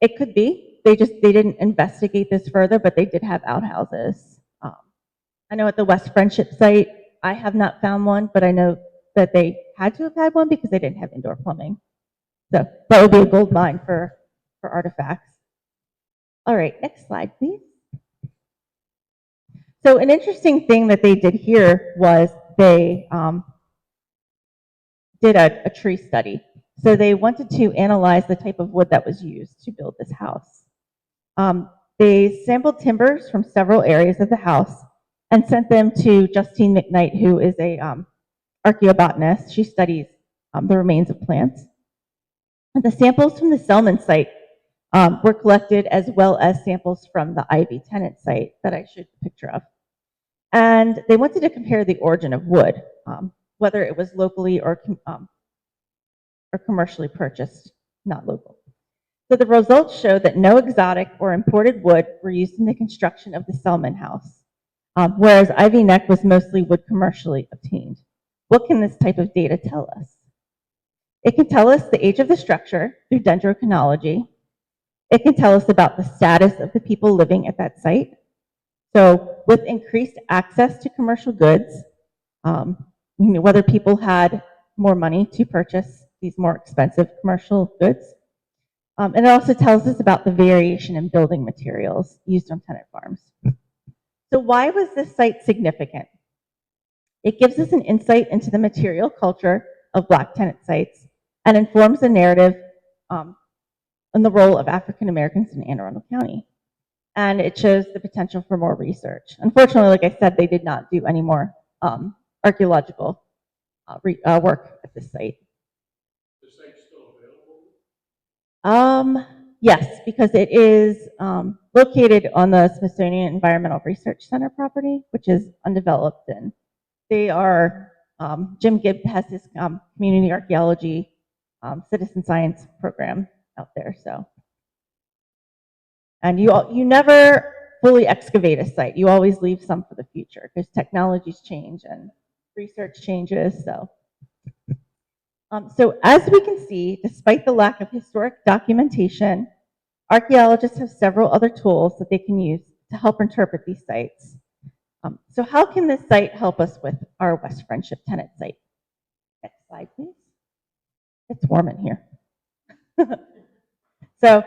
It could be. They didn't investigate this further, but they did have outhouses. I know at the West Friendship site, I have not found one, but I know that they had to have had one because they didn't have indoor plumbing. So that would be a gold mine for artifacts. All right, next slide, please. So an interesting thing that they did here was they did a tree study. So they wanted to analyze the type of wood that was used to build this house. They sampled timbers from several areas of the house and sent them to Justine McKnight, who is a archaeobotanist. She studies the remains of plants. And the samples from the Selman site were collected, as well as samples from the Ivy Tenant site that I showed a picture of. And they wanted to compare the origin of wood, whether it was locally or or commercially purchased, not local. So the results show that no exotic or imported wood were used in the construction of the Selman House, whereas Ivy Neck was mostly wood commercially obtained. What can this type of data tell us? It can tell us the age of the structure through dendrochronology. It can tell us about the status of the people living at that site. So with increased access to commercial goods, whether people had more money to purchase these more expensive commercial goods. And it also tells us about the variation in building materials used on tenant farms. So why was this site significant? It gives us an insight into the material culture of Black tenant sites and informs the narrative on the role of African Americans in Anne Arundel County. And it shows the potential for more research. Unfortunately, like I said, they did not do any more archaeological work at this site. The site's still available? Yes, because it is located on the Smithsonian Environmental Research Center property, which is undeveloped, and they are, Jim Gibb has his community archaeology citizen science program out there, so. And you never fully excavate a site. You always leave some for the future because technologies change and research changes, so. So as we can see, despite the lack of historic documentation, archaeologists have several other tools that they can use to help interpret these sites. So how can this site help us with our West Friendship tenant site? Next slide, please. It's warm in here. So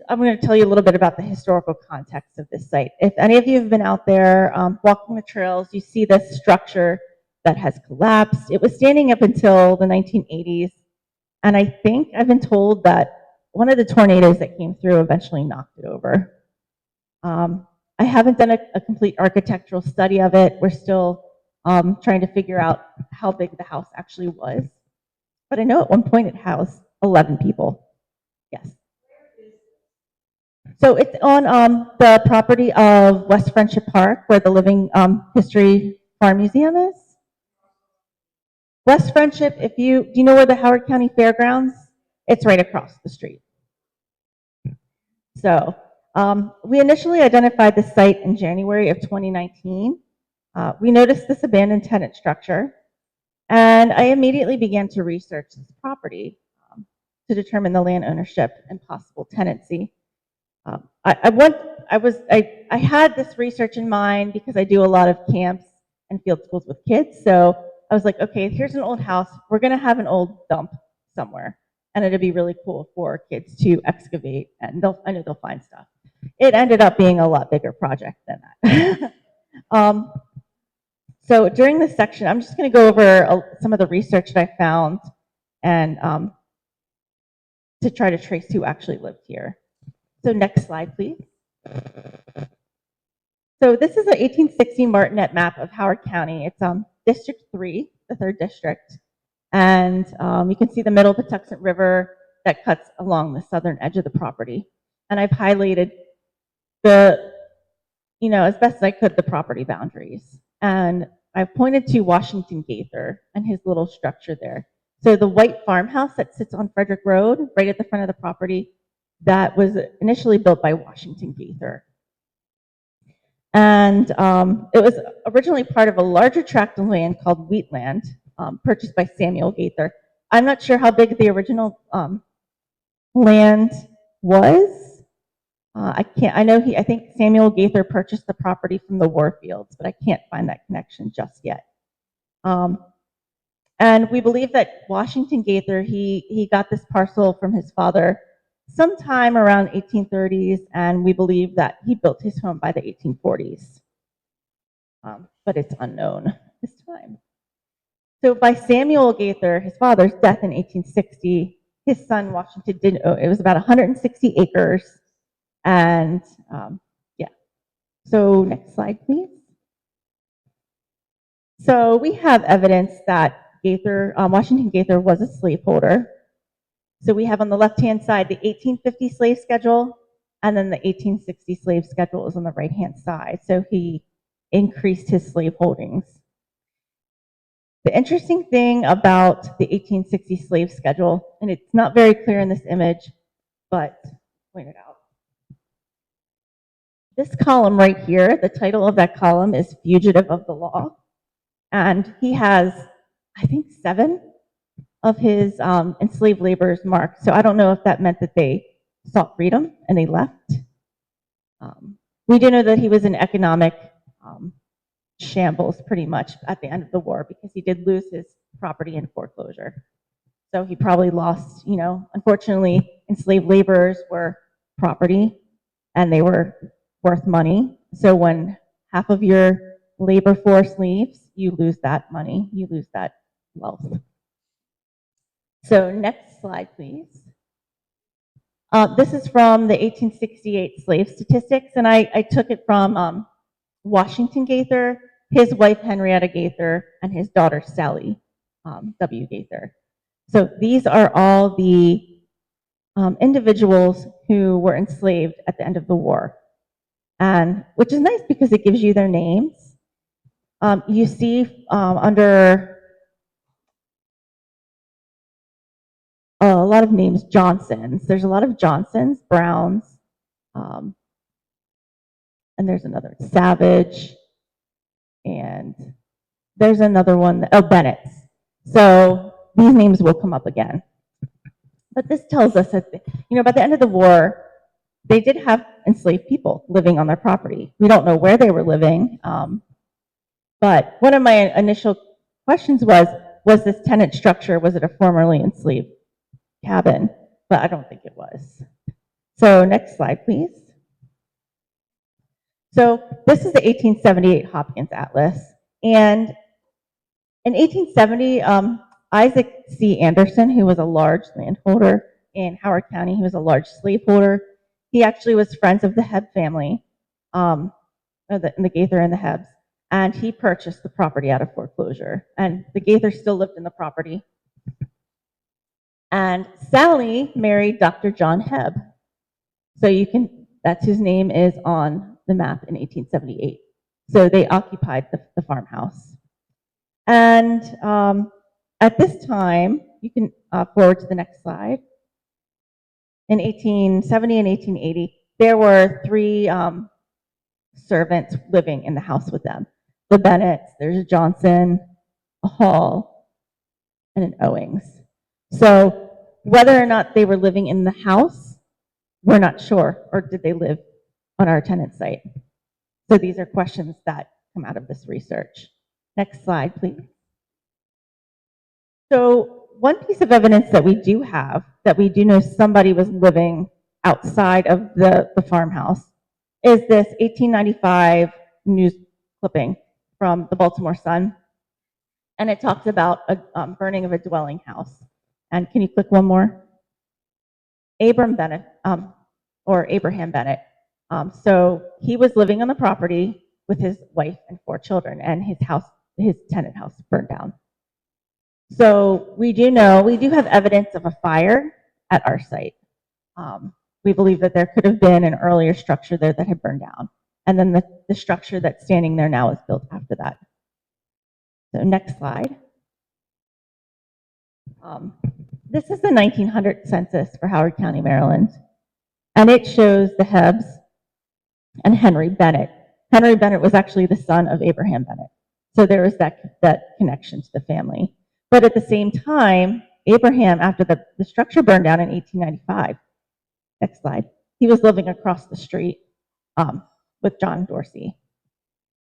I'm going to tell you a little bit about the historical context of this site. If any of you have been out there walking the trails, you see this structure that has collapsed. It was standing up until the 1980s, and I think I've been told that one of the tornadoes that came through eventually knocked it over. I haven't done a complete architectural study of it. We're still trying to figure out how big the house actually was. But I know at one point it housed 11 people. Yes. So it's on the property of West Friendship Park, where the Living History Farm Museum is. West Friendship, do you know where the Howard County Fairgrounds? It's right across the street. So we initially identified the site in January of 2019. We noticed this abandoned tenant structure, and I immediately began to research this property to determine the land ownership and possible tenancy. I had this research in mind because I do a lot of camps and field schools with kids. So I was like, okay, here's an old house. We're going to have an old dump somewhere, and it'd be really cool for kids to excavate, and I know they'll find stuff. It ended up being a lot bigger project than that. So during this section, I'm just going to go over some of the research that I found and to try to trace who actually lived here. So next slide, please. So this is an 1860 Martinet map of Howard County. It's District 3, the 3rd district. And you can see the middle Patuxent River that cuts along the southern edge of the property. And I've highlighted as best as I could, the property boundaries. And I've pointed to Washington Gaither and his little structure there. So the white farmhouse that sits on Frederick Road, right at the front of the property, that was initially built by Washington Gaither. And it was originally part of a larger tract of land called Wheatland, purchased by Samuel Gaither. I'm not sure how big the original land was. I think Samuel Gaither purchased the property from the Warfields, but I can't find that connection just yet. And we believe that Washington Gaither, he got this parcel from his father sometime around 1830s, and we believe that he built his home by the 1840s. But it's unknown at this time. So by Samuel Gaither, his father's death in 1860, his son Washington did own, it was about 160 acres. And yeah. So next slide, please. So we have evidence that Washington Gaither was a slaveholder. So we have on the left-hand side the 1850 slave schedule, and then the 1860 slave schedule is on the right-hand side. So he increased his slave holdings. The interesting thing about the 1860 slave schedule, and it's not very clear in this image, but point it out. This column right here, the title of that column is Fugitive of the Law. And he has, I think, 7 of his enslaved laborers marked. So I don't know if that meant that they sought freedom and they left. We do know that he was in economic shambles pretty much at the end of the war because he did lose his property in foreclosure. So he probably lost, unfortunately, enslaved laborers were property and they were worth money. So when half of your labor force leaves, you lose that money, you lose that wealth. So next slide, please. This is from the 1868 slave statistics, and I took it from Washington Gaither, his wife Henrietta Gaither, and his daughter Sally W. Gaither. So these are all the individuals who were enslaved at the end of the war, and which is nice because it gives you their names. You see under a lot of names Johnsons. There's a lot of Johnsons, Browns, and there's another Savage, and there's another one, Bennett's. So these names will come up again. But this tells us that, by the end of the war, they did have enslaved people living on their property. We don't know where they were living, but one of my initial questions was this tenant structure, was it a formerly enslaved cabin? But I don't think it was. So next slide, please. So this is the 1878 Hopkins Atlas. And in 1870, Isaac C. Anderson, who was a large landholder in Howard County, he was a large slaveholder. He actually was friends of the Hebb family, the Gaither and the Hebbs, and he purchased the property out of foreclosure. And the Gaither still lived in the property. And Sally married Dr. John Hebb. So that's whose name is on the map in 1878. So they occupied the farmhouse. And at this time, you can forward to the next slide. In 1870 and 1880, there were 3 servants living in the house with them. The Bennetts, there's a Johnson, a Hall, and an Owings. So whether or not they were living in the house, we're not sure, or did they live on our tenant site? So these are questions that come out of this research. Next slide, please. So one piece of evidence that we do have, that we do know somebody was living outside of the farmhouse, is this 1895 news clipping from the Baltimore Sun. And it talks about a burning of a dwelling house. And can you click one more? Abraham Bennett. So he was living on the property with his wife and 4 children, and his tenant house burned down. So we do have evidence of a fire at our site. We believe that there could have been an earlier structure there that had burned down. And then the structure that's standing there now is built after that. So next slide. This is the 1900 census for Howard County, Maryland. And it shows the Hebbs and Henry Bennett. Henry Bennett was actually the son of Abraham Bennett. So there was that connection to the family. But at the same time, Abraham, after the structure burned down in 1895, next slide, he was living across the street with John Dorsey.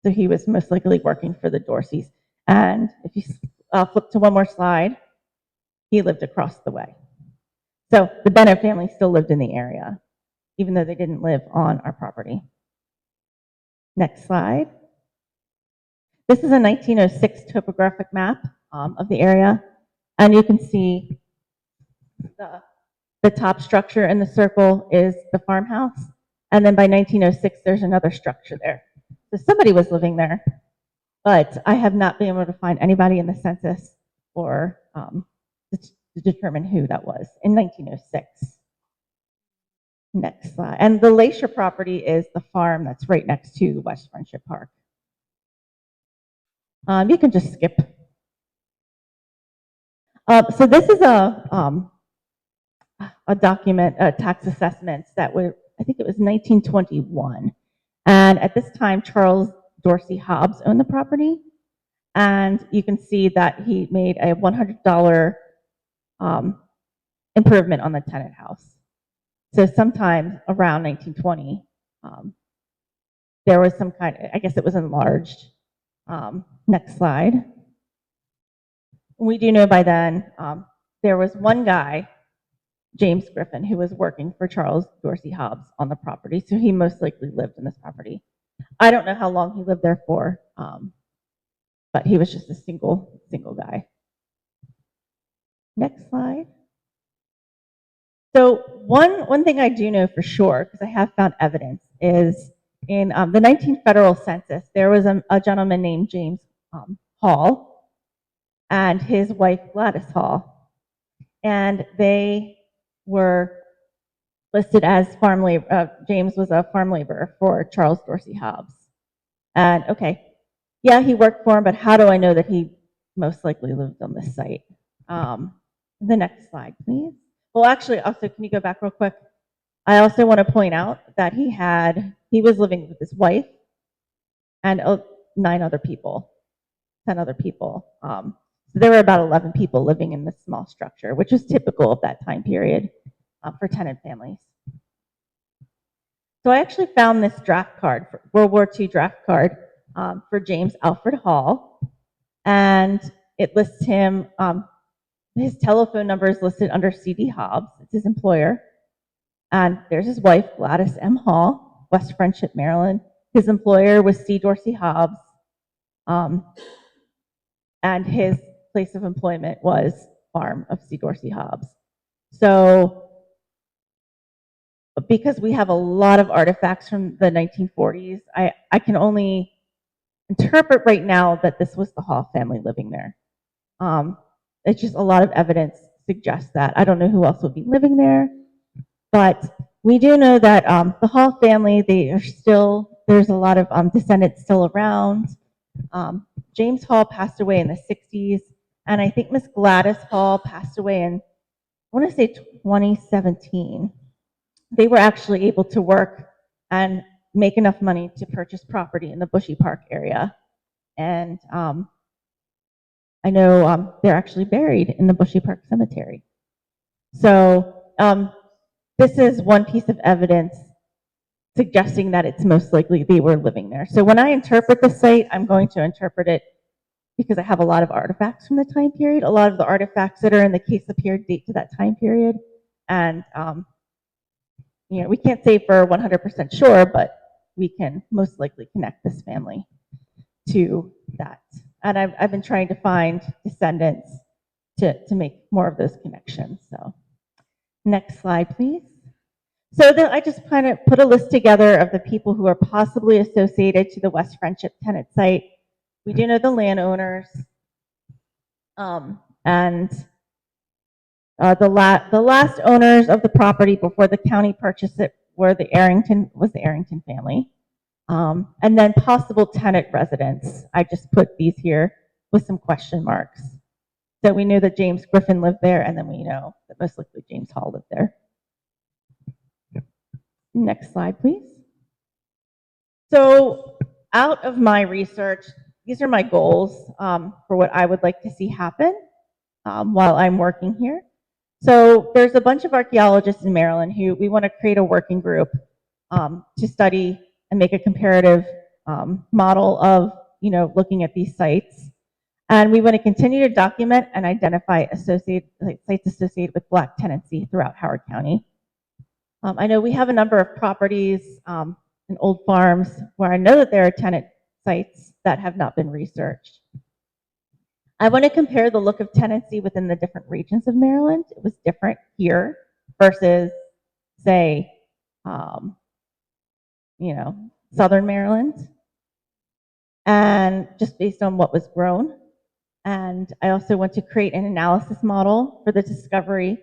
So he was most likely working for the Dorseys. And if you flip to one more slide, he lived across the way. So the Bennett family still lived in the area, even though they didn't live on our property. Next slide. This is a 1906 topographic map of the area, and you can see the top structure in the circle is the farmhouse, and then by 1906 there's another structure there. So somebody was living there, but I have not been able to find anybody in the census or to determine who that was in 1906. Next slide. And the Lakeshore property is the farm that's right next to West Friendship Park. You can just skip So this is a document, tax assessments that were, I think it was 1921. And at this time, Charles Dorsey Hobbs owned the property. And you can see that he made a $100 improvement on the tenant house. So sometime around 1920, there was some kind of, I guess it was enlarged. Next slide. We do know by then there was one guy, James Griffin, who was working for Charles Dorsey Hobbs on the property, so he most likely lived in this property. I don't know how long he lived there for, but he was just a single guy. Next slide. So one thing I do know for sure, because I have found evidence, is in the 19 federal census, there was a gentleman named James Hall and his wife Gladys Hall, and they were listed as farm labor. James was a farm laborer for Charles Dorsey Hobbs. And okay, yeah, he worked for him, but how do I know that he most likely lived on this site? The next slide, please. Well, actually, also, can you go back real quick? I also want to point out that he was living with his wife and 10 other people. So there were about 11 people living in this small structure, which was typical of that time period for tenant families. So I actually found this draft card, World War II draft card for James Alfred Hall, and it lists him, his telephone number is listed under C.D. Hobbs, it's his employer, and there's his wife, Gladys M. Hall, West Friendship, Maryland. His employer was C. Dorsey Hobbs, and his place of employment was farm of C. Dorsey Hobbs. So because we have a lot of artifacts from the 1940s, I can only interpret right now that this was the Hall family living there. It's just a lot of evidence suggests that. I don't know who else would be living there, but we do know that the Hall family, there's a lot of descendants still around. James Hall passed away in the 60s, and I think Miss Gladys Hall passed away in, I want to say 2017. They were actually able to work and make enough money to purchase property in the Bushy Park area. And I know they're actually buried in the Bushy Park Cemetery. So this is one piece of evidence suggesting that it's most likely they were living there. So when I interpret the site, I'm going to interpret it because I have a lot of artifacts from the time period. A lot of the artifacts that are in the case appeared date to that time period. And we can't say for 100% sure, but we can most likely connect this family to that. And I've been trying to find descendants to make more of those connections. So next slide, please. So then I just kind of put a list together of the people who are possibly associated to the West Friendship tenant site. We do know the landowners, and the last owners of the property before the county purchased it was the Arrington family. And then possible tenant residents. I just put these here with some question marks. So we knew that James Griffin lived there, and then we know that most likely James Hall lived there. Next slide, please. So out of my research, these are my goals for what I would like to see happen while I'm working here. So there's a bunch of archaeologists in Maryland who we want to create a working group to study and make a comparative model of, looking at these sites. And we want to continue to document and identify sites associated with Black tenancy throughout Howard County. I know we have a number of properties and old farms where I know that there are tenant sites that have not been researched. I want to compare the look of tenancy within the different regions of Maryland. It was different here versus, say, Southern Maryland, and just based on what was grown. And I also want to create an analysis model for the discovery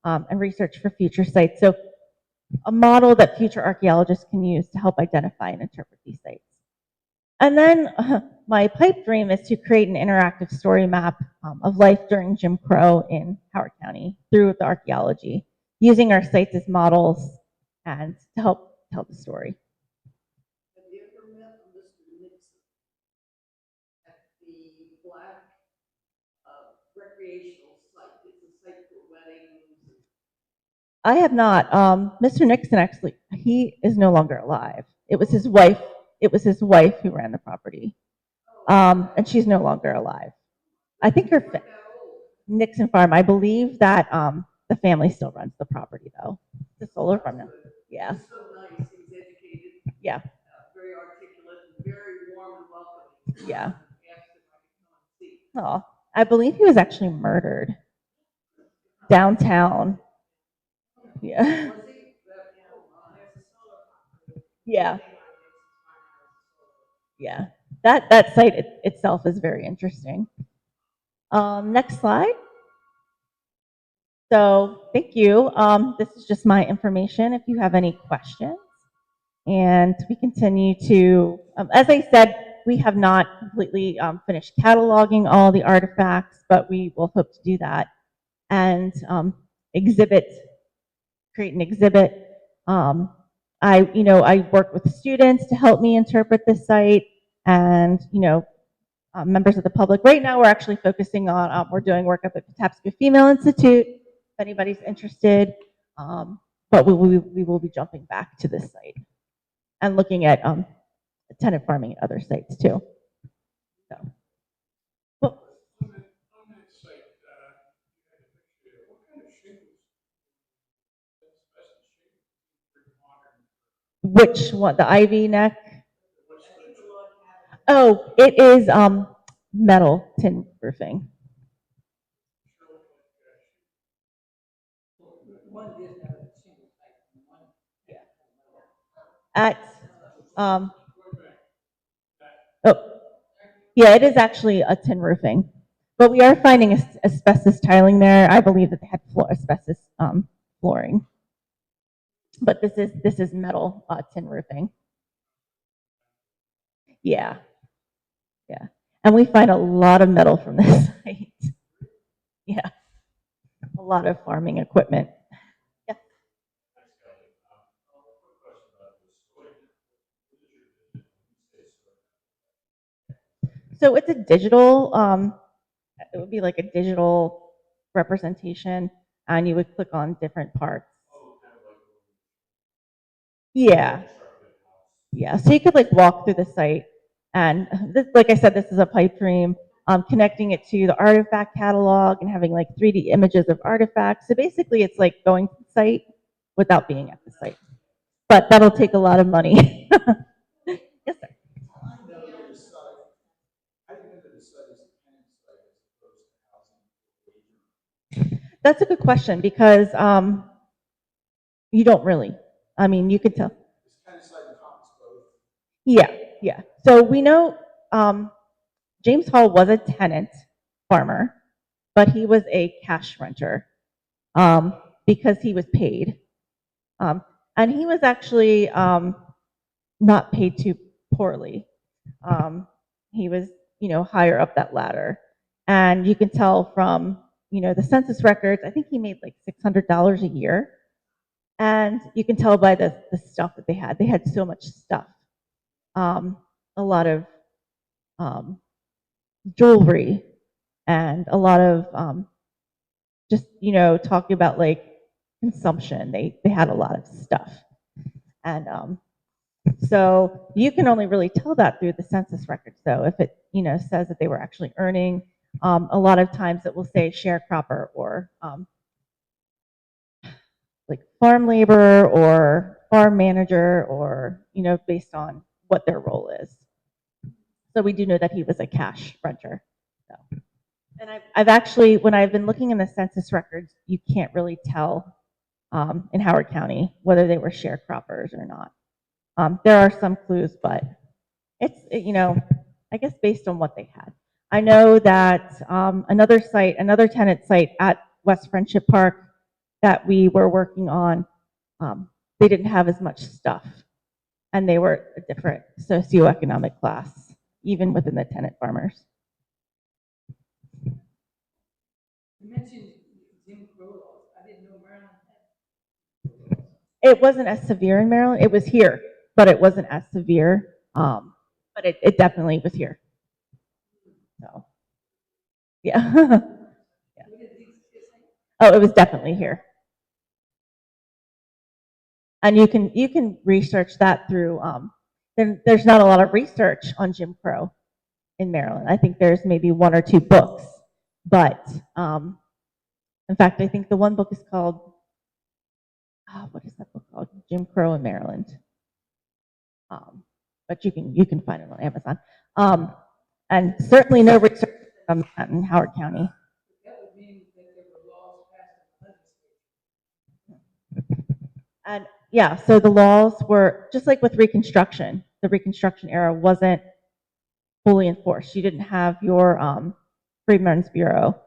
and research for future sites. So a model that future archaeologists can use to help identify and interpret these sites. And then my pipe dream is to create an interactive story map of life during Jim Crow in Howard County through the archaeology, using our sites as models and to help tell the story. Have you ever met Mr. Nixon at the Black recreational site? It's a site for weddings. I have not. Mr. Nixon actually, he is no longer alive. It was his wife. It was his wife who ran the property, and she's no longer alive. I think her Nixon Farm. I believe that the family still runs the property though. The solar farm now. Yeah. He's so nice. He's educated. Yeah. Very articulate and very warm and welcoming. Yeah. Asked if I could come and see. Oh, I believe he was actually murdered downtown. Yeah. Was he? Yeah. Yeah. That site itself is very interesting. Next slide. So thank you. This is just my information if you have any questions. And we continue to, as I said, we have not completely finished cataloging all the artifacts, but we will hope to do that and create an exhibit. I work with students to help me interpret this site and, members of the public. Right now, we're actually focusing on, we're doing work up at the Patapsco Female Institute, if anybody's interested. But we will be jumping back to this site and looking at tenant farming at other sites too. So, well, On that site, you had a picture there. What kind of shingles? Asbestos shingles? Pretty modern. which one? The ivy neck? Oh, it is metal tin roofing. One did have a single site and one. At oh, yeah, it is actually a tin roofing, but we are finding asbestos tiling there. I believe that they had asbestos flooring, but this is metal tin roofing. Yeah, yeah, and we find a lot of metal from this site. Yeah, a lot of farming equipment. Yeah. So it's a digital, it would be like a digital representation, and you would click on different parts. Yeah. Yeah, so you could like walk through the site, and this, like I said, this is a pipe dream, connecting it to the artifact catalog and having like 3D images of artifacts. So basically it's like going to the site without being at the site. But that'll take a lot of money. Yes, sir. That's a good question because you don't really. I mean, you could tell. Yeah, yeah. So we know James Hall was a tenant farmer, but he was a cash renter because he was paid. And he was actually not paid too poorly. He was, higher up that ladder. And you can tell from, the census records, I think he made like $600 a year. And you can tell by the stuff that they had. They had so much stuff. A lot of jewelry and a lot of just, talking about like consumption. They had a lot of stuff. And so you can only really tell that through the census records, though. If it, says that they were actually earning, a lot of times it will say sharecropper or like farm labor or farm manager or, based on what their role is. So we do know that he was a cash renter. So. And I've actually, when I've been looking in the census records, you can't really tell in Howard County whether they were sharecroppers or not. There are some clues, but it's, I guess based on what they had. I know that another tenant site at West Friendship Park that we were working on, they didn't have as much stuff, and they were a different socioeconomic class. even within the tenant farmers. You mentioned Jim Crow laws. I didn't know Maryland had. It wasn't as severe in Maryland. It was here, but it wasn't as severe. But it definitely was here. So, yeah. Yeah. Oh, it was definitely here. And you can research that through. There's not a lot of research on Jim Crow in Maryland. I think there's maybe 1 or 2 books, but in fact, I think the one book is called. What is that book called? Jim Crow in Maryland. But you can find it on Amazon. And certainly no research on that in Howard County. That would mean that there were laws passed in the legislature. And yeah, so the laws were just like with Reconstruction. The Reconstruction era wasn't fully enforced. You didn't have your Freedmen's Bureau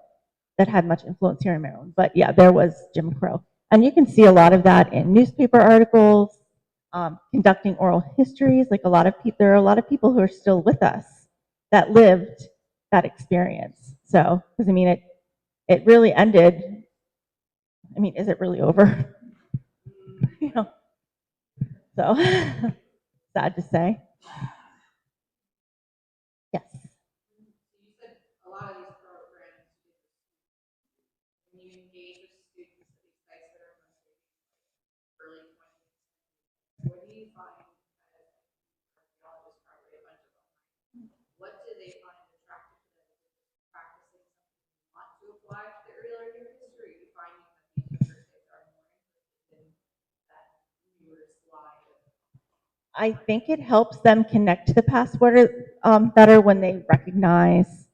that had much influence here in Maryland. But yeah, there was Jim Crow. And you can see a lot of that in newspaper articles, conducting oral histories. Like there are a lot of people who are still with us that lived that experience. So, because I mean, it really ended. I mean, is it really over? You know, so sad to say. Yes. You said a lot of these programs, when you engage with students at these sites that are early 20s, what do you find as archaeologists, probably a bunch of them, what do they find attractive to them? Practicing something you want to apply to the earlier history? You finding that these younger kids are more interested in that newer slide? I think it helps them connect to the past better when they recognize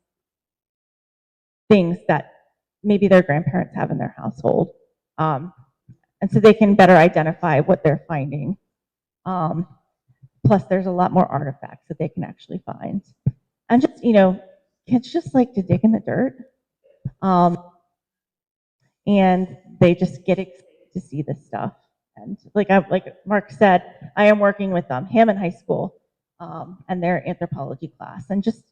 things that maybe their grandparents have in their household. And so they can better identify what they're finding. Plus, there's a lot more artifacts that they can actually find. And just, kids just like to dig in the dirt. And they just get excited to see this stuff. And like Mark said, I am working with him in high school and their anthropology class. And just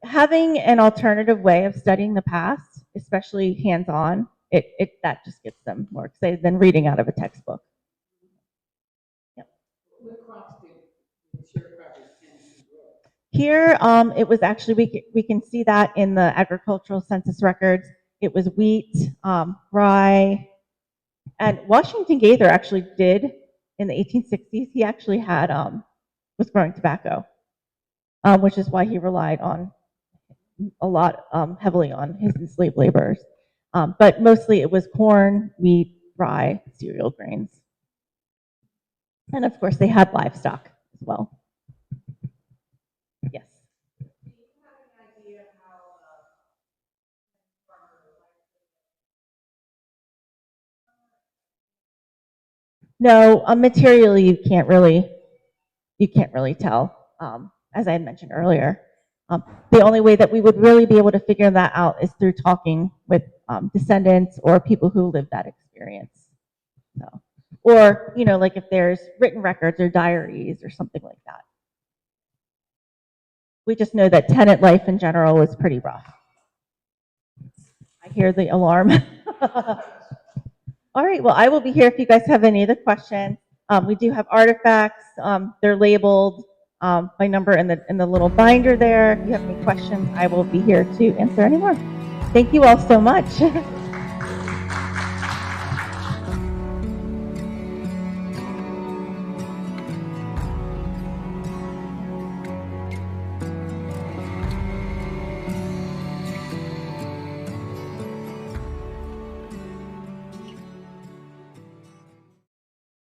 having an alternative way of studying the past, especially hands-on, that just gets them more excited than reading out of a textbook. Yep. What crops did sharecroppers tend to grow? Here, it was actually, we can see that in the agricultural census records. It was wheat, rye, and Washington Gaither actually did in the 1860s. He actually was growing tobacco, which is why he relied on a lot heavily on his enslaved laborers. But mostly it was corn, wheat, rye, cereal grains. And of course they had livestock as well. Yes. Do you have an idea of how farmer No, materially you can't really tell. As I had mentioned earlier, the only way that we would really be able to figure that out is through talking with descendants or people who lived that experience. So, or like if there's written records or diaries or something like that. We just know that tenant life in general was pretty rough. I hear the alarm. All right, well, I will be here if you guys have any other questions. We do have artifacts. They're labeled by number in the little binder there. If you have any questions, I will be here to answer any more. Thank you all so much.